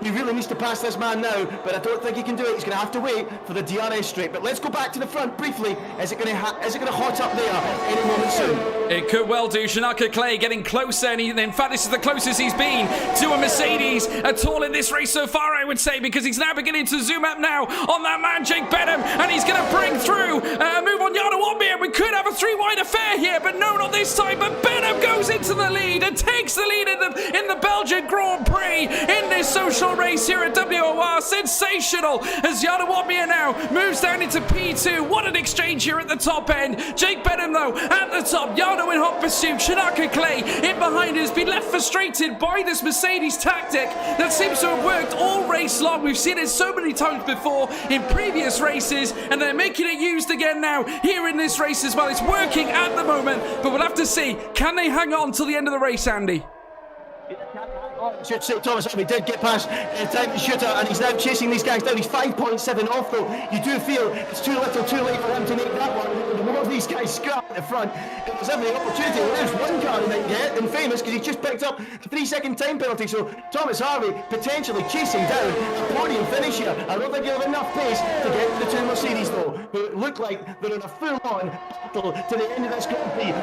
he really needs to pass this man now, but I don't think he can do it. He's going to have to wait for the DRS straight. But let's go back to the front briefly. Is it going to hot up there any moment soon? It could well do. Shanaka Clay getting closer, and in fact this is the closest he's been to a Mercedes at all in this race so far, I would say, because he's now beginning to zoom up now on that man Jake Benham, and he's going to bring through a move on Jarno Watmere. We could have a 3-wide affair here, but no, not this time. But Benham goes into the lead and takes the lead in the Belgian Grand Prix in this social race here at WOR. Sensational as Jarno Watmere now moves down into P2. What an exchange here at the top end. Jake Benham though at the top, Jarno in hot pursuit. Shanaka Clay in behind has been left frustrated by this Mercedes tactic that seems to have worked already race long. We've seen it so many times before in previous races, and they're making it used again now here in this race as well. It's working at the moment, but we'll have to see. Can they hang on till the end of the race, Andy? Should say Thomas Harvey did get past Time Shooter, and he's now chasing these guys down. He's 5.7 off though. You do feel it's too little too late for him to make that one. The more of these guys scrap at the front, if there's every opportunity, well, there's one car he might get, and famous because he's just picked up a 3-second time penalty. So Thomas Harvey potentially chasing down a podium finish here. I don't think he'll have enough pace to get to the two Mercedes though, who look like they're in a full-on battle to the end of this Grand Prix.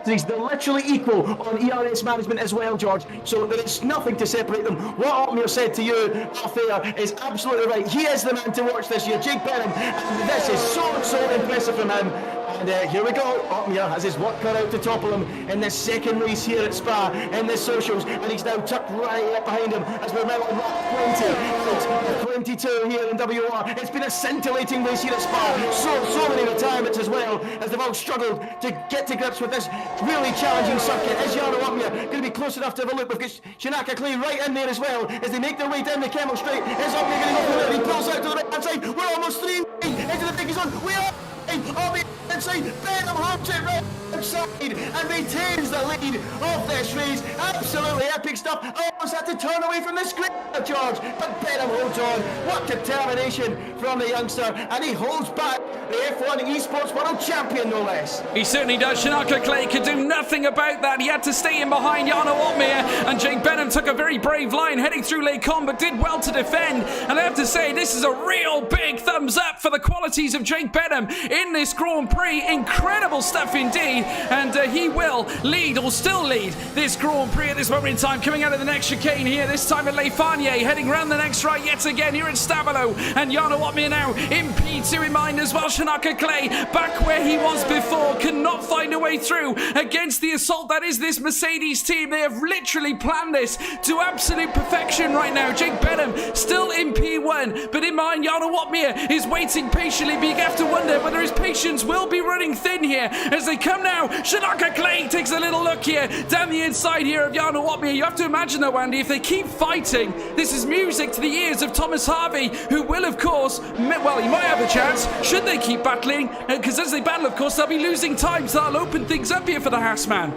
They're literally equal on ERS management as well, George. So there is nothing to separate them. What Ottmere said to you off air is absolutely right. He is the man to watch this year, Jake Benham, and this is so impressive from him. And here we go. Ottmere has his work cut out to topple him in this second race here at Spa in the socials, and he's now tucked right up behind him as we're now on lap 20. It's 22 here in WOR. It's been a scintillating race here at Spa. So many retirements as well, as they've all struggled to get to grips with this really challenging circuit. Is Jarno Ottmere going to be close enough to have a look? We've got Shinaka Clay right in there as well as they make their way down the Camel Straight. Is Ottmere going to go for it? He pulls out to the right hand side. We're almost 3 into the big zone. We are Ottmere inside. Benham holds it right outside and retains the lead of this race. Absolutely epic stuff. Almost had to turn away from the screen, George, but Benham holds on. What determination from the youngster, and he holds back the F1 Esports World Champion, no less. He certainly does. Shinaka Clay could do nothing about that. He had to stay in behind Jarno Ottmere, and Jake Benham took a very brave line heading through Les Combes, but did well to defend. And I have to say, this is a real big thumbs up for the qualities of Jake Benham in this Grand Prix. Incredible stuff indeed, and he will lead, or still lead, this Grand Prix at this moment in time. Coming out of the next chicane here, this time at Les Farniers, heading round the next right yet again here at Stavelot, and Jarno Ottmere now in P2 in mind as well. Shinaka Clay back where he was before, cannot find a way through against the assault that is this Mercedes team. They have literally planned this to absolute perfection right now. Jake Benham still in P1, but in mind Jarno Ottmere is waiting patiently, but you have to wonder whether his patience will be running thin here as they come now. Shinaka Clay takes a little look here down the inside here of Jarno Ottmere. You have to imagine though, Andy, if they keep fighting, this is music to the ears of Thomas Harvey, who will of course, well, he might have a chance should they keep battling, because as they battle of course they'll be losing time, so that'll open things up here for the Haas man.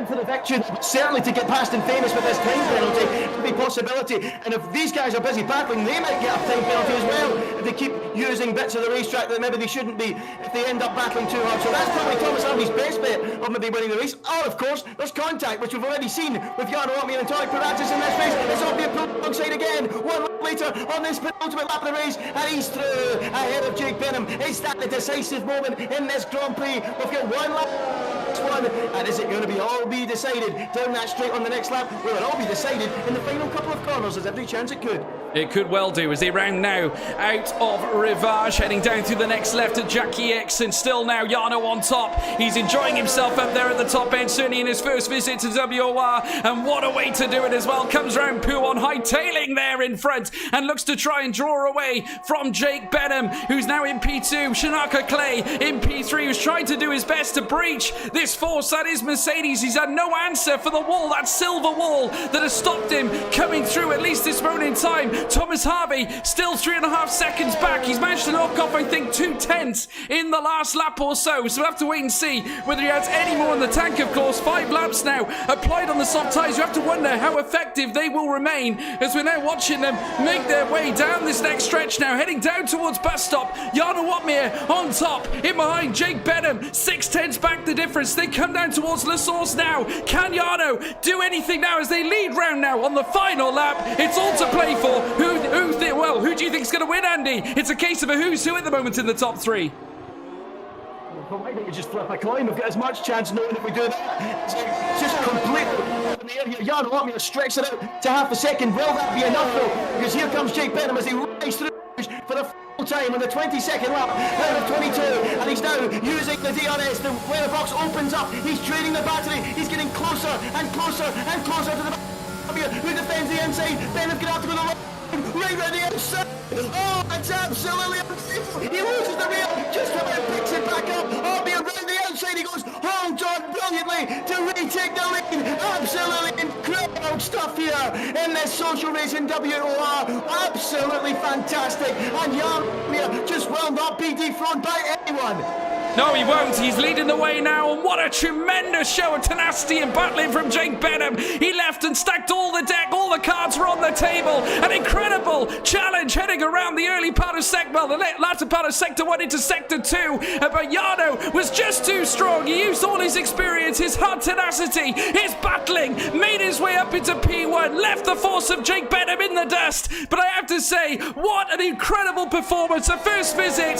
For the victory, certainly to get past Infamous with this time penalty could be a possibility, and if these guys are busy battling, they might get a time penalty as well if they keep using bits of the racetrack that maybe they shouldn't be, if they end up battling too hard. So that's probably Thomas Harvey's best bet of maybe winning the race. Or of course there's contact, which we've already seen with Jarno Ottmere and Tony Paratis in this race. It's Ottmere alongside again 1 lap later on this penultimate lap of the race, and he's through ahead of Jake Benham. Is that the decisive moment in this Grand Prix? We've got 1 lap, and is it going to be all be decided down that straight on the next lap? Will it all be decided in the final couple of corners? There's every chance it could. It could well do, as they round now out of Rivage, heading down through the next left at Jackie X, and still now Jarno on top. He's enjoying himself up there at the top end, certainly in his first visit to WOR, and what a way to do it as well. Comes round Pouon, hightailing there in front, and looks to try and draw away from Jake Benham, who's now in P2. Shinaka Clay in P3, who's trying to do his best to breach this force that is Mercedes. He's had no answer for the wall, that silver wall that has stopped him coming through at least this moment in time. Thomas Harvey still 3.5 seconds back. He's managed to knock off, I think, 2/10 in the last lap or so. So we'll have to wait and see whether he has any more in the tank, of course. 5 laps now applied on the soft tyres. You have to wonder how effective they will remain as we're now watching them make their way down this next stretch now, heading down towards bus stop. Jarno Ottmere on top, in behind Jake Benham. 6/10 back the difference. They come down towards La Source now. Can Jarno do anything now as they lead round now on the final lap? It's all to play for. Who do you think is going to win, Andy? It's a case of a who's who at the moment in the top 3. Well, why don't we just flip a coin? We've got as much chance knowing if we do that. It's just completely in the air here. Jarno Ottmere stretches it out to half a second. Will that be enough though? Because here comes Jake Benham as he rides through for the full time on the 22nd lap out of 22, and he's now using the DRS where the box opens up. He's trading the battery. He's getting closer and closer and closer to the who defends the inside. Benham's going to have to go the right around the outside. Oh, it's absolutely unsafe. He loses the rail, just about picks it back up. Ottmere around the outside he goes, holds on brilliantly to retake the lead. Absolutely incredible stuff here in this social race in WOR. Absolutely fantastic. And Jaromir just will not be dethroned by anyone. No, he won't. He's leading the way now, and what a tremendous show of tenacity and battling from Jake Benham. He left and stacked all the deck. All the cards were on the table. An incredible challenge heading around the early part of the latter part of Sector 1 into Sector 2. But Jarno was just too strong. He used all his experience, his hard tenacity, his battling, made his way up into P1, left the force of Jake Benham in the dust. But I have to say, what an incredible performance. A first visit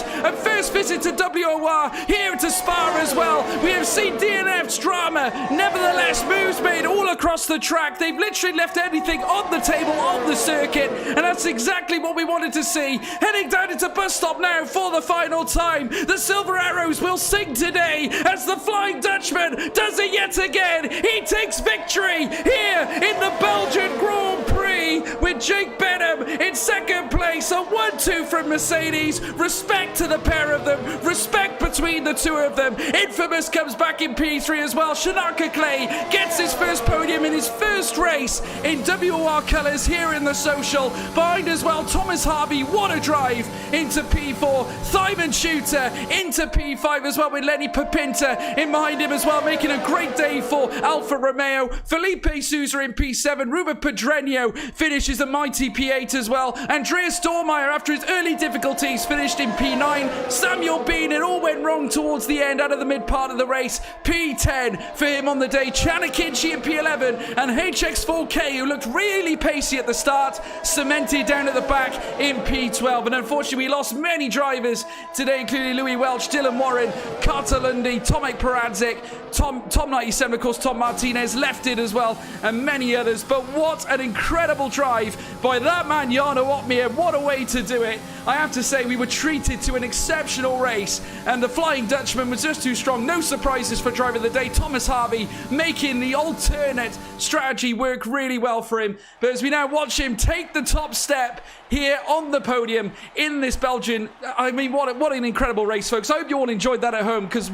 to WOR. Here to Spa as well. We have seen DNF's drama. Nevertheless, moves made all across the track. They've literally left everything on the table, on the circuit, and that's exactly what we wanted to see. Heading down into bus stop now for the final time. The Silver Arrows will sing today as the Flying Dutchman does it yet again. He takes victory here in the Belgian Grand Prix with Jake Benham in second place. A 1-2 from Mercedes. Respect to the pair of them. Respect between the two of them. Infamous comes back in P3 as well. Shanaka Clay gets his first podium in his first race in WOR colours here in the social. Behind as well, Thomas Harvey, what a drive into P4. Simon Shooter into P5 as well with Lenny Papinta in behind him as well, making a great day for Alfa Romeo. Felipe Sousa in P7. Ruben Pedreño finishes a mighty P8 as well. Andreas Dormeyer, after his early difficulties, finished in P9. Samuel Bean, it all went wrong towards the end, out of the mid part of the race. P10 for him on the day. Chanakinchi in P11, and HX4K, who looked really pacey at the start, cemented down at the back in P12. And unfortunately, we lost many drivers today, including Louis Welch, Dylan Warren, Carter Lundy, Tomek Paradzik, Tom 97, of course, Tom Martinez left it as well, and many others. But what an incredible drive by that man, Jarno Opmeer. What a way to do it. I have to say, we were treated to an exceptional race, and the Flying Dutchman was just too strong. No surprises for driver of the day. Thomas Harvey making the alternate strategy work really well for him. But as we now watch him take the top step here on the podium in this Belgian, I mean, what an incredible race, folks. I hope you all enjoyed that at home, because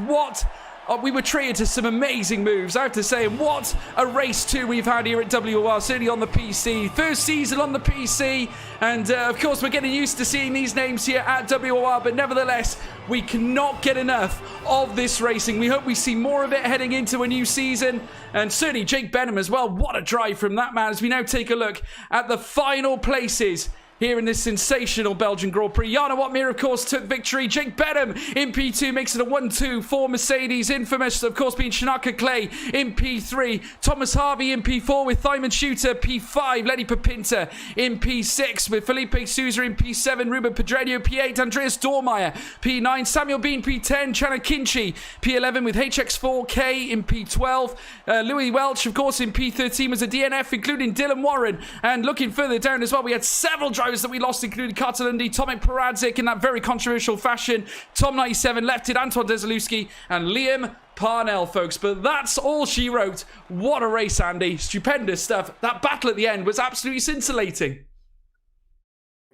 we were treated to some amazing moves, I have to say. And what a race too we've had here at WOR, certainly on the PC. First season on the PC, and of course we're getting used to seeing these names here at WOR, but nevertheless, we cannot get enough of this racing. We hope we see more of it heading into a new season, and certainly Jake Benham as well. What a drive from that man, as we now take a look at the final places here in this sensational Belgian Grand Prix. Jarno Opmeer, of course, took victory. Jake Benham in P2 makes it a 1-2 for Mercedes. Infamous, of course, being Shanaka Clay in P3. Thomas Harvey in P4 with Simon Shooter. P5, Lenny Papinta in P6 with Felipe Sousa in P7. Ruben Pedreño P8. Andreas Dormeyer P9. Samuel Bean P10. Chanakinchi P11 with HX4K in P12. Louis Welch, of course, in P13 was a DNF, including Dylan Warren. And looking further down as well, we had several drivers that we lost, including Carter Lundy, Tomek Paradzik in that very controversial fashion. Tom 97 left it, Anton Dezelewski, and Liam Parnell, folks. But that's all she wrote. What a race, Andy. Stupendous stuff. That battle at the end was absolutely scintillating.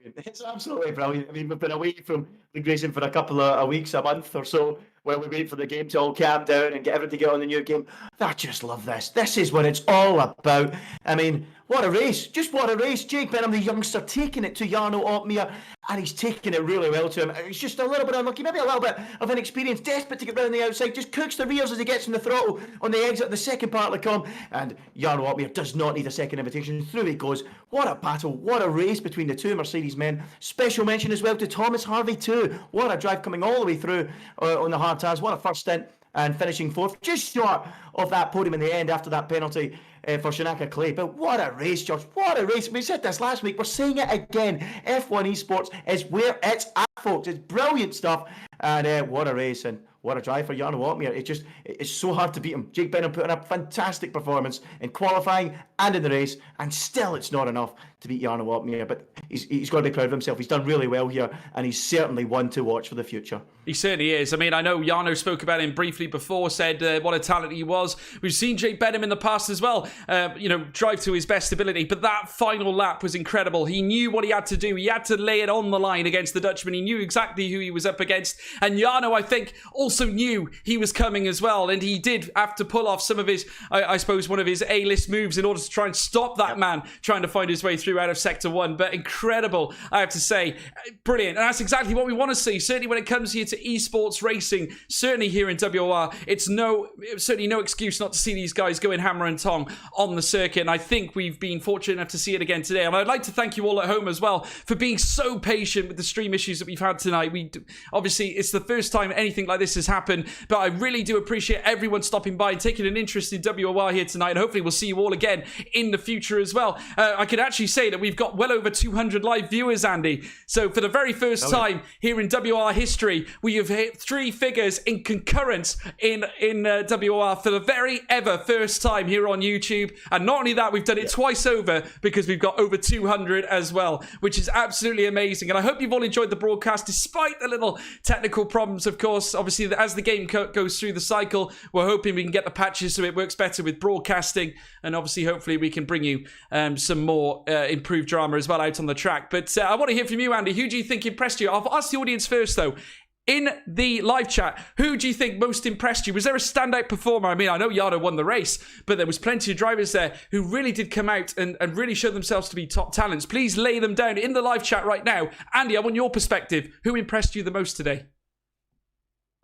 It's absolutely brilliant. I mean, we've been away from league racing for a couple of weeks, a month or so, while we wait for the game to all calm down and get everyone to get on the new game. I just love this. This is what it's all about. I mean, what a race. Just what a race. Jake Benham, the youngster, taking it to Jarno Opmeer, and he's taking it really well to him. It's just a little bit unlucky, maybe a little bit of inexperience, desperate to get round the outside, just cooks the rears as he gets in the throttle on the exit of the second part of the com, and Jarno Opmeer does not need a second invitation. Through he goes. What a battle. What a race between the two Mercedes men. Special mention as well to Thomas Harvey too. What a drive coming all the way through on the hard tires. What a first stint, and finishing fourth, just short of that podium in the end after that penalty for Shanaka Clay. But what a race, George. What a race. We said this last week. We're saying it again. F1 Esports is where it's at, folks. It's brilliant stuff. And what a race, and what a drive for Jarno Opmeer. It's so hard to beat him. Jake Benham putting up fantastic performance in qualifying and in the race, and still it's not enough to beat Jarno Opmeer. But he's got to be proud of himself. He's done really well here, and he's certainly one to watch for the future. He certainly is. I mean, I know Jarno spoke about him briefly before, said what a talent he was. We've seen Jake Benham in the past as well, drive to his best ability. But that final lap was incredible. He knew what he had to do. He had to lay it on the line against the Dutchman. He knew exactly who he was up against. And Jarno, I think, also also knew he was coming as well, and he did have to pull off some of his, I suppose, one of his A-list moves in order to try and stop that man trying to find his way through out of Sector 1. But incredible, I have to say. Brilliant. And that's exactly what we want to see. Certainly when it comes here to esports racing, certainly here in WOR, it's certainly no excuse not to see these guys going hammer and tong on the circuit. And I think we've been fortunate enough to see it again today. And I'd like to thank you all at home as well for being so patient with the stream issues that we've had tonight. Obviously, it's the first time anything like this has happened, but I really do appreciate everyone stopping by and taking an interest in WOR here tonight. And hopefully we'll see you all again in the future as well. I could actually say that we've got well over 200 live viewers, Andy. So for the very first time here in WOR history, we have hit 3 figures in concurrence in WOR for the very ever first time here on YouTube. And not only that, we've done it twice over because we've got over 200 as well, which is absolutely amazing. And I hope you've all enjoyed the broadcast despite the little technical problems, of course. Obviously, as the game goes through the cycle, we're hoping we can get the patches so it works better with broadcasting. And obviously, hopefully, we can bring you some more improved drama as well out on the track. But I want to hear from you, Andy. Who do you think impressed you? I'll ask the audience first, though. In the live chat, who do you think most impressed you? Was there a standout performer? I mean, I know Jarno won the race, but there was plenty of drivers there who really did come out and really show themselves to be top talents. Please lay them down in the live chat right now. Andy, I want your perspective. Who impressed you the most today?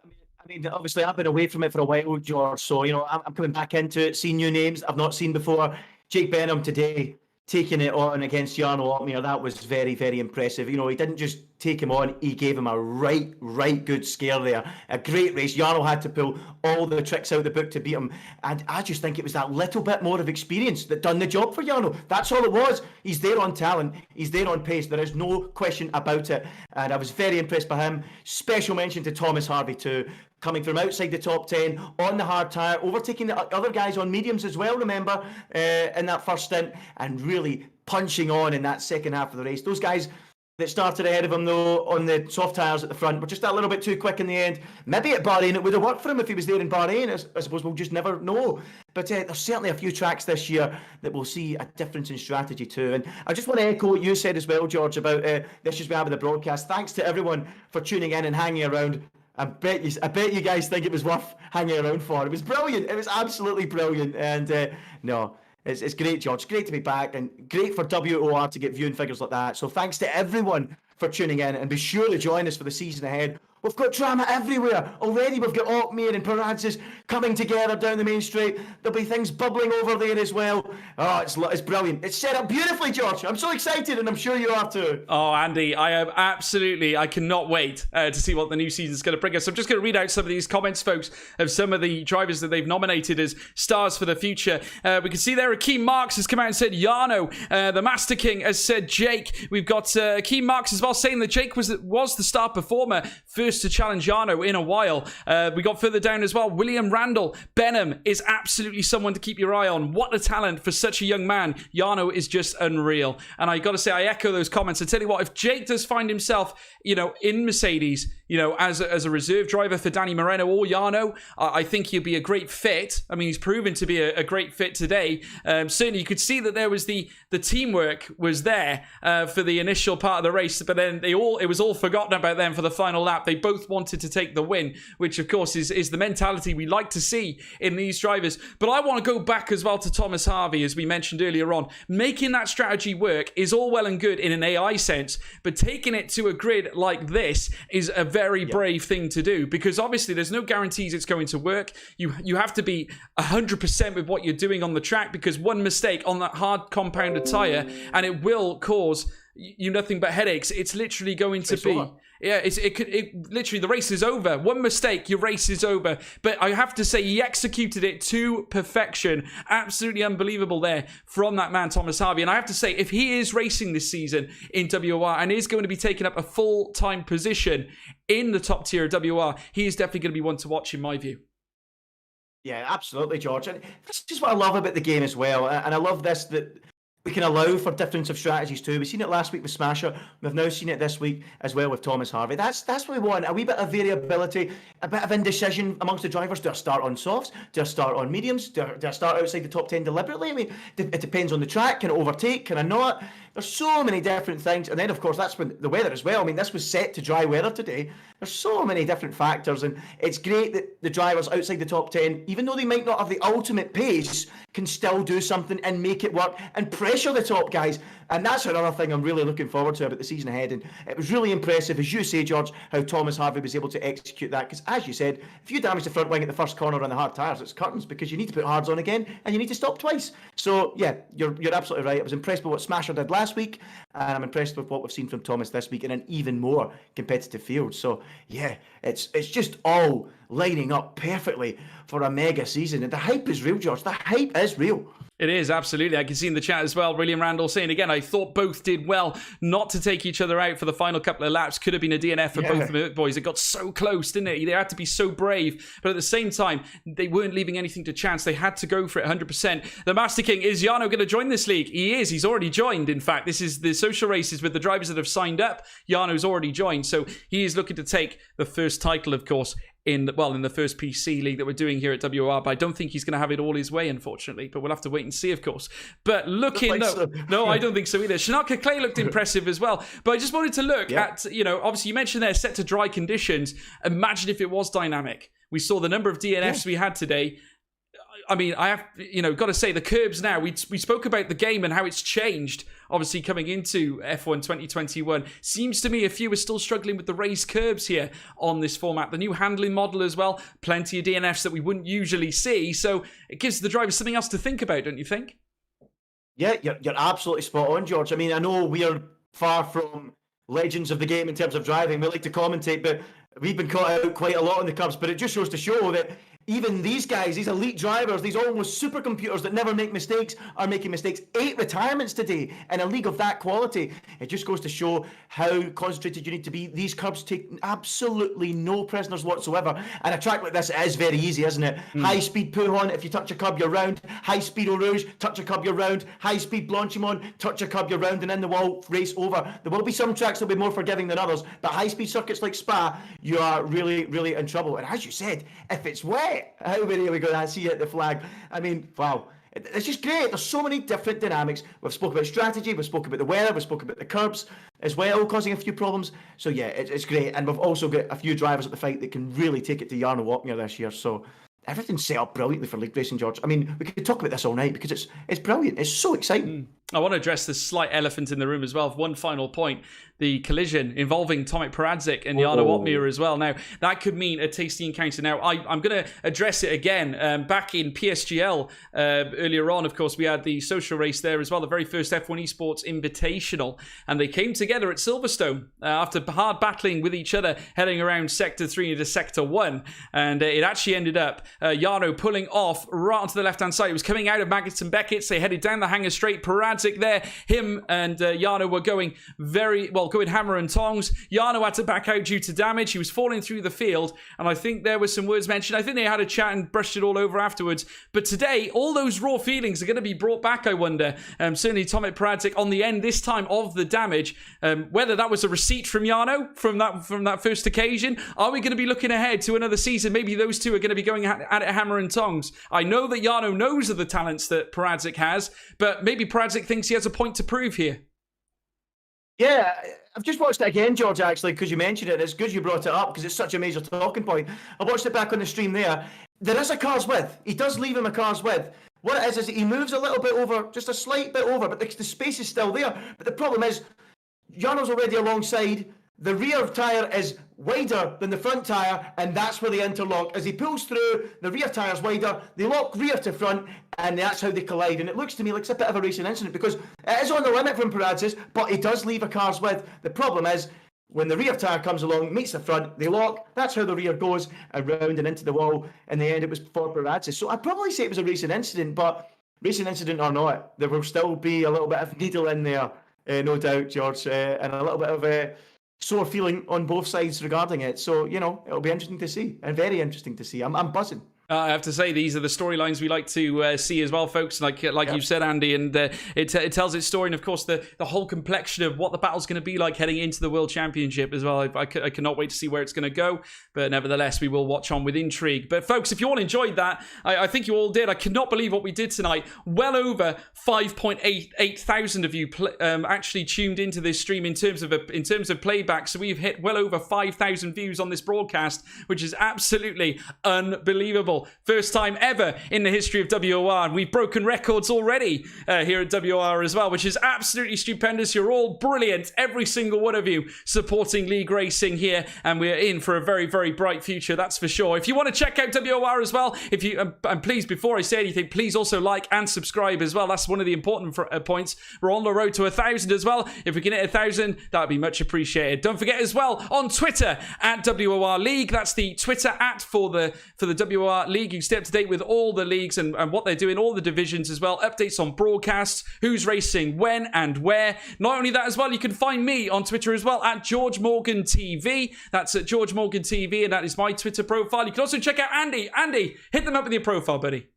I mean, obviously, I've been away from it for a while, George. So, you know, I'm coming back into it, seeing new names I've not seen before. Jake Benham today, taking it on against Jarno Opmeer, that was very, very impressive. You know, he didn't just take him on, he gave him a right good scare there. A great race. Jarno had to pull all the tricks out of the book to beat him. And I just think it was that little bit more of experience that done the job for Jarno. That's all it was. He's there on talent. He's there on pace. There is no question about it. And I was very impressed by him. Special mention to Thomas Harvey too. Coming from outside the top 10 on the hard tyre, overtaking the other guys on mediums as well, remember, in that first stint, and really punching on in that second half of the race. Those guys that started ahead of him, though, on the soft tyres at the front were just a little bit too quick in the end. Maybe at Bahrain it would have worked for him if he was there in Bahrain. I suppose we'll just never know. But there's certainly a few tracks this year that we'll see a difference in strategy too. And I just want to echo what you said as well, George, about the issues we have with the broadcast. Thanks to everyone for tuning in and hanging around. I bet you guys think it was worth hanging around for. It was brilliant. It was absolutely brilliant. And no, it's great, George. Great to be back, and great for WOR to get viewing figures like that. So thanks to everyone for tuning in, and be sure to join us for the season ahead. We've got drama everywhere. Already we've got Opmeer and Parantzis coming together down the main straight. There'll be things bubbling over there as well. Oh, it's brilliant. It's set up beautifully, George. I'm so excited, and I'm sure you are too. Oh, Andy, I cannot wait to see what the new season's going to bring us. I'm just going to read out some of these comments, folks, of some of the drivers that they've nominated as stars for the future. We can see there Akeem Marks has come out and said Jarno. The Master King has said Jake. We've got Akeem Marks as well saying that Jake was the star performer, first to challenge Jarno in a while. We got further down as well. William Randall. Benham is absolutely someone to keep your eye on. What a talent for such a young man. Jarno is just unreal. And I got to say, I echo those comments. I tell you what, if Jake does find himself, in Mercedes, as a reserve driver for Danny Moreno or Jarno, I think he'll be a great fit. I mean, he's proven to be a great fit today. Certainly, you could see that there was the teamwork was there for the initial part of the race, but then it was all forgotten about them for the final lap. They both wanted to take the win, which of course is the mentality we like to see in these drivers. But I want to go back as well to Thomas Harvey, as we mentioned earlier on. Making that strategy work is all well and good in an AI sense, but taking it to a grid like this is a very brave thing to do, because obviously there's no guarantees it's going to work. You have to be 100% with what you're doing on the track, because one mistake on that hard compounded tyre and it will cause you nothing but headaches. It's literally going to be... Yeah, it literally, the race is over. One mistake, your race is over. But I have to say, he executed it to perfection. Absolutely unbelievable there from that man, Thomas Harvey. And I have to say, if he is racing this season in WOR and is going to be taking up a full-time position in the top tier of WOR, he is definitely going to be one to watch, in my view. Yeah, absolutely, George. And this is what I love about the game as well. And I love this, that we can allow for difference of strategies too. We've seen it last week with Smasher. We've now seen it this week as well with Thomas Harvey. That's what we want. A wee bit of variability, a bit of indecision amongst the drivers. Do I start on softs? Do I start on mediums? Do I start outside the top 10 deliberately? I mean, it depends on the track. Can I overtake? Can I not? There's so many different things. And then, of course, that's when the weather as well. I mean, this was set to dry weather today. There's so many different factors. And it's great that the drivers outside the top 10, even though they might not have the ultimate pace, can still do something and make it work and pressure the top guys. And that's another thing I'm really looking forward to about the season ahead. And it was really impressive, as you say, George, how Thomas Harvey was able to execute that. Because as you said, if you damage the front wing at the first corner on the hard tyres, it's curtains, because you need to put hards on again and you need to stop twice. So yeah, you're absolutely right. I was impressed with what Smasher did last week, and I'm impressed with what we've seen from Thomas this week in an even more competitive field. So yeah, it's just all lining up perfectly for a mega season. And the hype is real, George. The hype is real. It is, absolutely. I can see in the chat as well, William Randall saying again, I thought both did well not to take each other out for the final couple of laps. Could have been a DNF for both of the boys. It got so close, didn't it? They had to be so brave. But at the same time, they weren't leaving anything to chance. They had to go for it 100%. The Master King, is Jarno going to join this league? He is. He's already joined, in fact. This is the social races with the drivers that have signed up. Jarno's already joined. So he is looking to take the first title, of course, in the first PC league that we're doing here at WOR, but I don't think he's going to have it all his way, unfortunately. But we'll have to wait and see, of course. But looking, no, I don't think so either. Shanaka Clay looked impressive as well. But I just wanted to look at, obviously you mentioned they're set to dry conditions. Imagine if it was dynamic. We saw the number of DNFs we had today. I mean, I have, got to say the curbs now. We spoke about the game and how it's changed, obviously coming into F1 2021. Seems to me a few are still struggling with the raised curbs here on this format. The new handling model as well. Plenty of DNFs that we wouldn't usually see. So it gives the drivers something else to think about, don't you think? Yeah, you're absolutely spot on, George. I mean, I know we are far from legends of the game in terms of driving. We like to commentate, but we've been caught out quite a lot on the curbs. But it just goes to show that even these guys, these elite drivers, these almost supercomputers that never make mistakes, are making mistakes. 8 retirements today in a league of that quality. It just goes to show how concentrated you need to be. These curbs take absolutely no prisoners whatsoever. And a track like this, it is very easy, isn't it? High speed Pouhon, if you touch a curb, you're round. High speed Eau Rouge, touch a curb, you're round. High speed Blanchimont, touch a curb, you're round, and in the wall, race over. There will be some tracks that will be more forgiving than others, but high speed circuits like Spa, you are really, really in trouble. And as you said, if it's wet, how many are we going to see at the flag? I mean, wow. It's just great. There's so many different dynamics. We've spoken about strategy, we've spoken about the weather, we've spoken about the curbs as well, causing a few problems. So yeah, it's great. And we've also got a few drivers at the fight that can really take it to Jarno Walkmere this year. So everything's set up brilliantly for league racing, George. I mean, we could talk about this all night because it's brilliant. It's so exciting. I want to address the slight elephant in the room as well. One final point. The collision involving Tomek Peradzik and Jarno Walkmere as well. Now, that could mean a tasty encounter. Now, I'm going to address it again. Back in PSGL earlier on, of course, we had the social race there as well, the very first F1 Esports Invitational. And they came together at Silverstone after hard battling with each other, heading around Sector 3 into Sector 1. And it actually ended up Jarno pulling off right onto the left-hand side. It was coming out of Maggots and Beckett's. They headed down the hangar straight. Peradzik there. Him and Jarno were going going hammer and tongs. Jarno had to back out due to damage. He was falling through the field, and I think there were some words mentioned. I think they had a chat and brushed it all over afterwards. But today, all those raw feelings are going to be brought back, I wonder. Certainly Tomek Peradzik on the end this time of the damage. Whether that was a receipt from Jarno from that first occasion. Are we going to be looking ahead to another season? Maybe those two are going to be going at it hammer and tongs. I know that Jarno knows of the talents that Peradzik has, but maybe Peradzik thinks he has a point to prove here. Yeah, I've just watched it again, George, actually, because you mentioned it. It's good you brought it up because it's such a major talking point. I watched it back on the stream there. There is a car's width. He does leave him a car's width. What it is he moves a little bit over, just a slight bit over, but the space is still there. But the problem is, Jarno's already alongside. The rear tyre is wider than the front tyre, and that's where they interlock. As he pulls through, the rear tyre's wider, they lock rear to front, and that's how they collide. And it looks to me like it's a bit of a racing incident because it is on the limit from Peradzik, but he does leave a car's width. The problem is, when the rear tyre comes along, meets the front, they lock. That's how the rear goes around and into the wall. In the end, it was for Peradzik. So I'd probably say it was a racing incident, but racing incident or not, there will still be a little bit of needle in there, no doubt, George, and a little bit of sore feeling on both sides regarding it. So, it'll be interesting to see, and very interesting to see. I'm buzzing. I have to say, these are the storylines we like to see as well, folks. Like you've said, Andy, and it tells its story, and of course the whole complexion of what the battle's going to be like heading into the World Championship as well. I cannot wait to see where it's going to go, but nevertheless, we will watch on with intrigue. But folks, if you all enjoyed that, I think you all did. I cannot believe what we did tonight. Well over 5.8 thousand of you actually tuned into this stream in terms of playback. So we've hit well over 5,000 views on this broadcast, which is absolutely unbelievable. First time ever in the history of WOR, and we've broken records already here at WOR as well, which is absolutely stupendous. You're all brilliant, every single one of you, supporting League Racing here, and we're in for a very, very bright future, that's for sure. If you want to check out WOR as well, if you and please, before I say anything, please also like and subscribe as well. That's one of the important points. We're on the road to 1,000 as well. If we can hit 1,000, that would be much appreciated. Don't forget as well, on Twitter at WOR League. That's the Twitter at for the WOR League. You can stay up to date with all the leagues and what they're doing, all the divisions as well, updates on broadcasts, who's racing when and where. Not only that as well, you can find me on Twitter as well at George Morgan TV. That's at George Morgan TV, and that is my Twitter profile. You can also check out Andy. Andy, hit them up with your profile, buddy.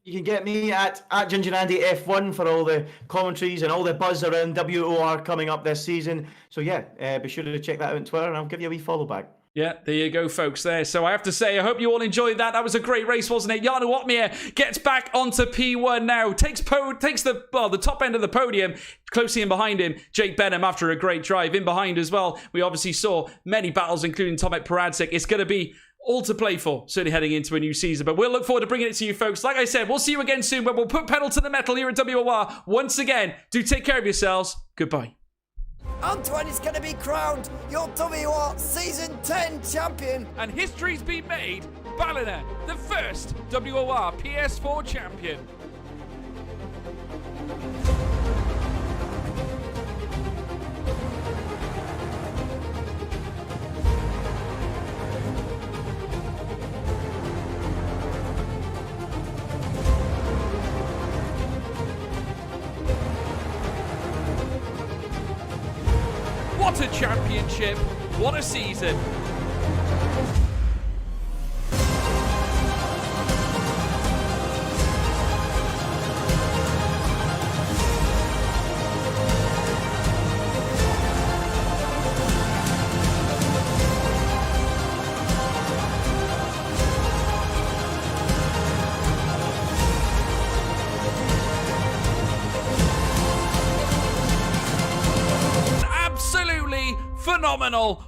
You can get me at Ginger Andy F1 for all the commentaries and all the buzz around WOR coming up this season. So yeah, be sure to check that out on Twitter, and I'll give you a wee follow back. Yeah, there you go, folks, there. So I have to say, I hope you all enjoyed that. That was a great race, wasn't it? Jarno Opmeer gets back onto P1 now. Takes the top end of the podium. Closely in behind him, Jake Benham after a great drive. In behind as well, we obviously saw many battles, including Tomek Paradzik. It's going to be all to play for, certainly heading into a new season. But we'll look forward to bringing it to you, folks. Like I said, we'll see you again soon, but we'll put pedal to the metal here at WOR. Once again, do take care of yourselves. Goodbye. Antoine is going to be crowned your WOR Season 10 champion. And history's been made. Ballina, the first WOR PS4 champion. What a championship. What a season. Phenomenal.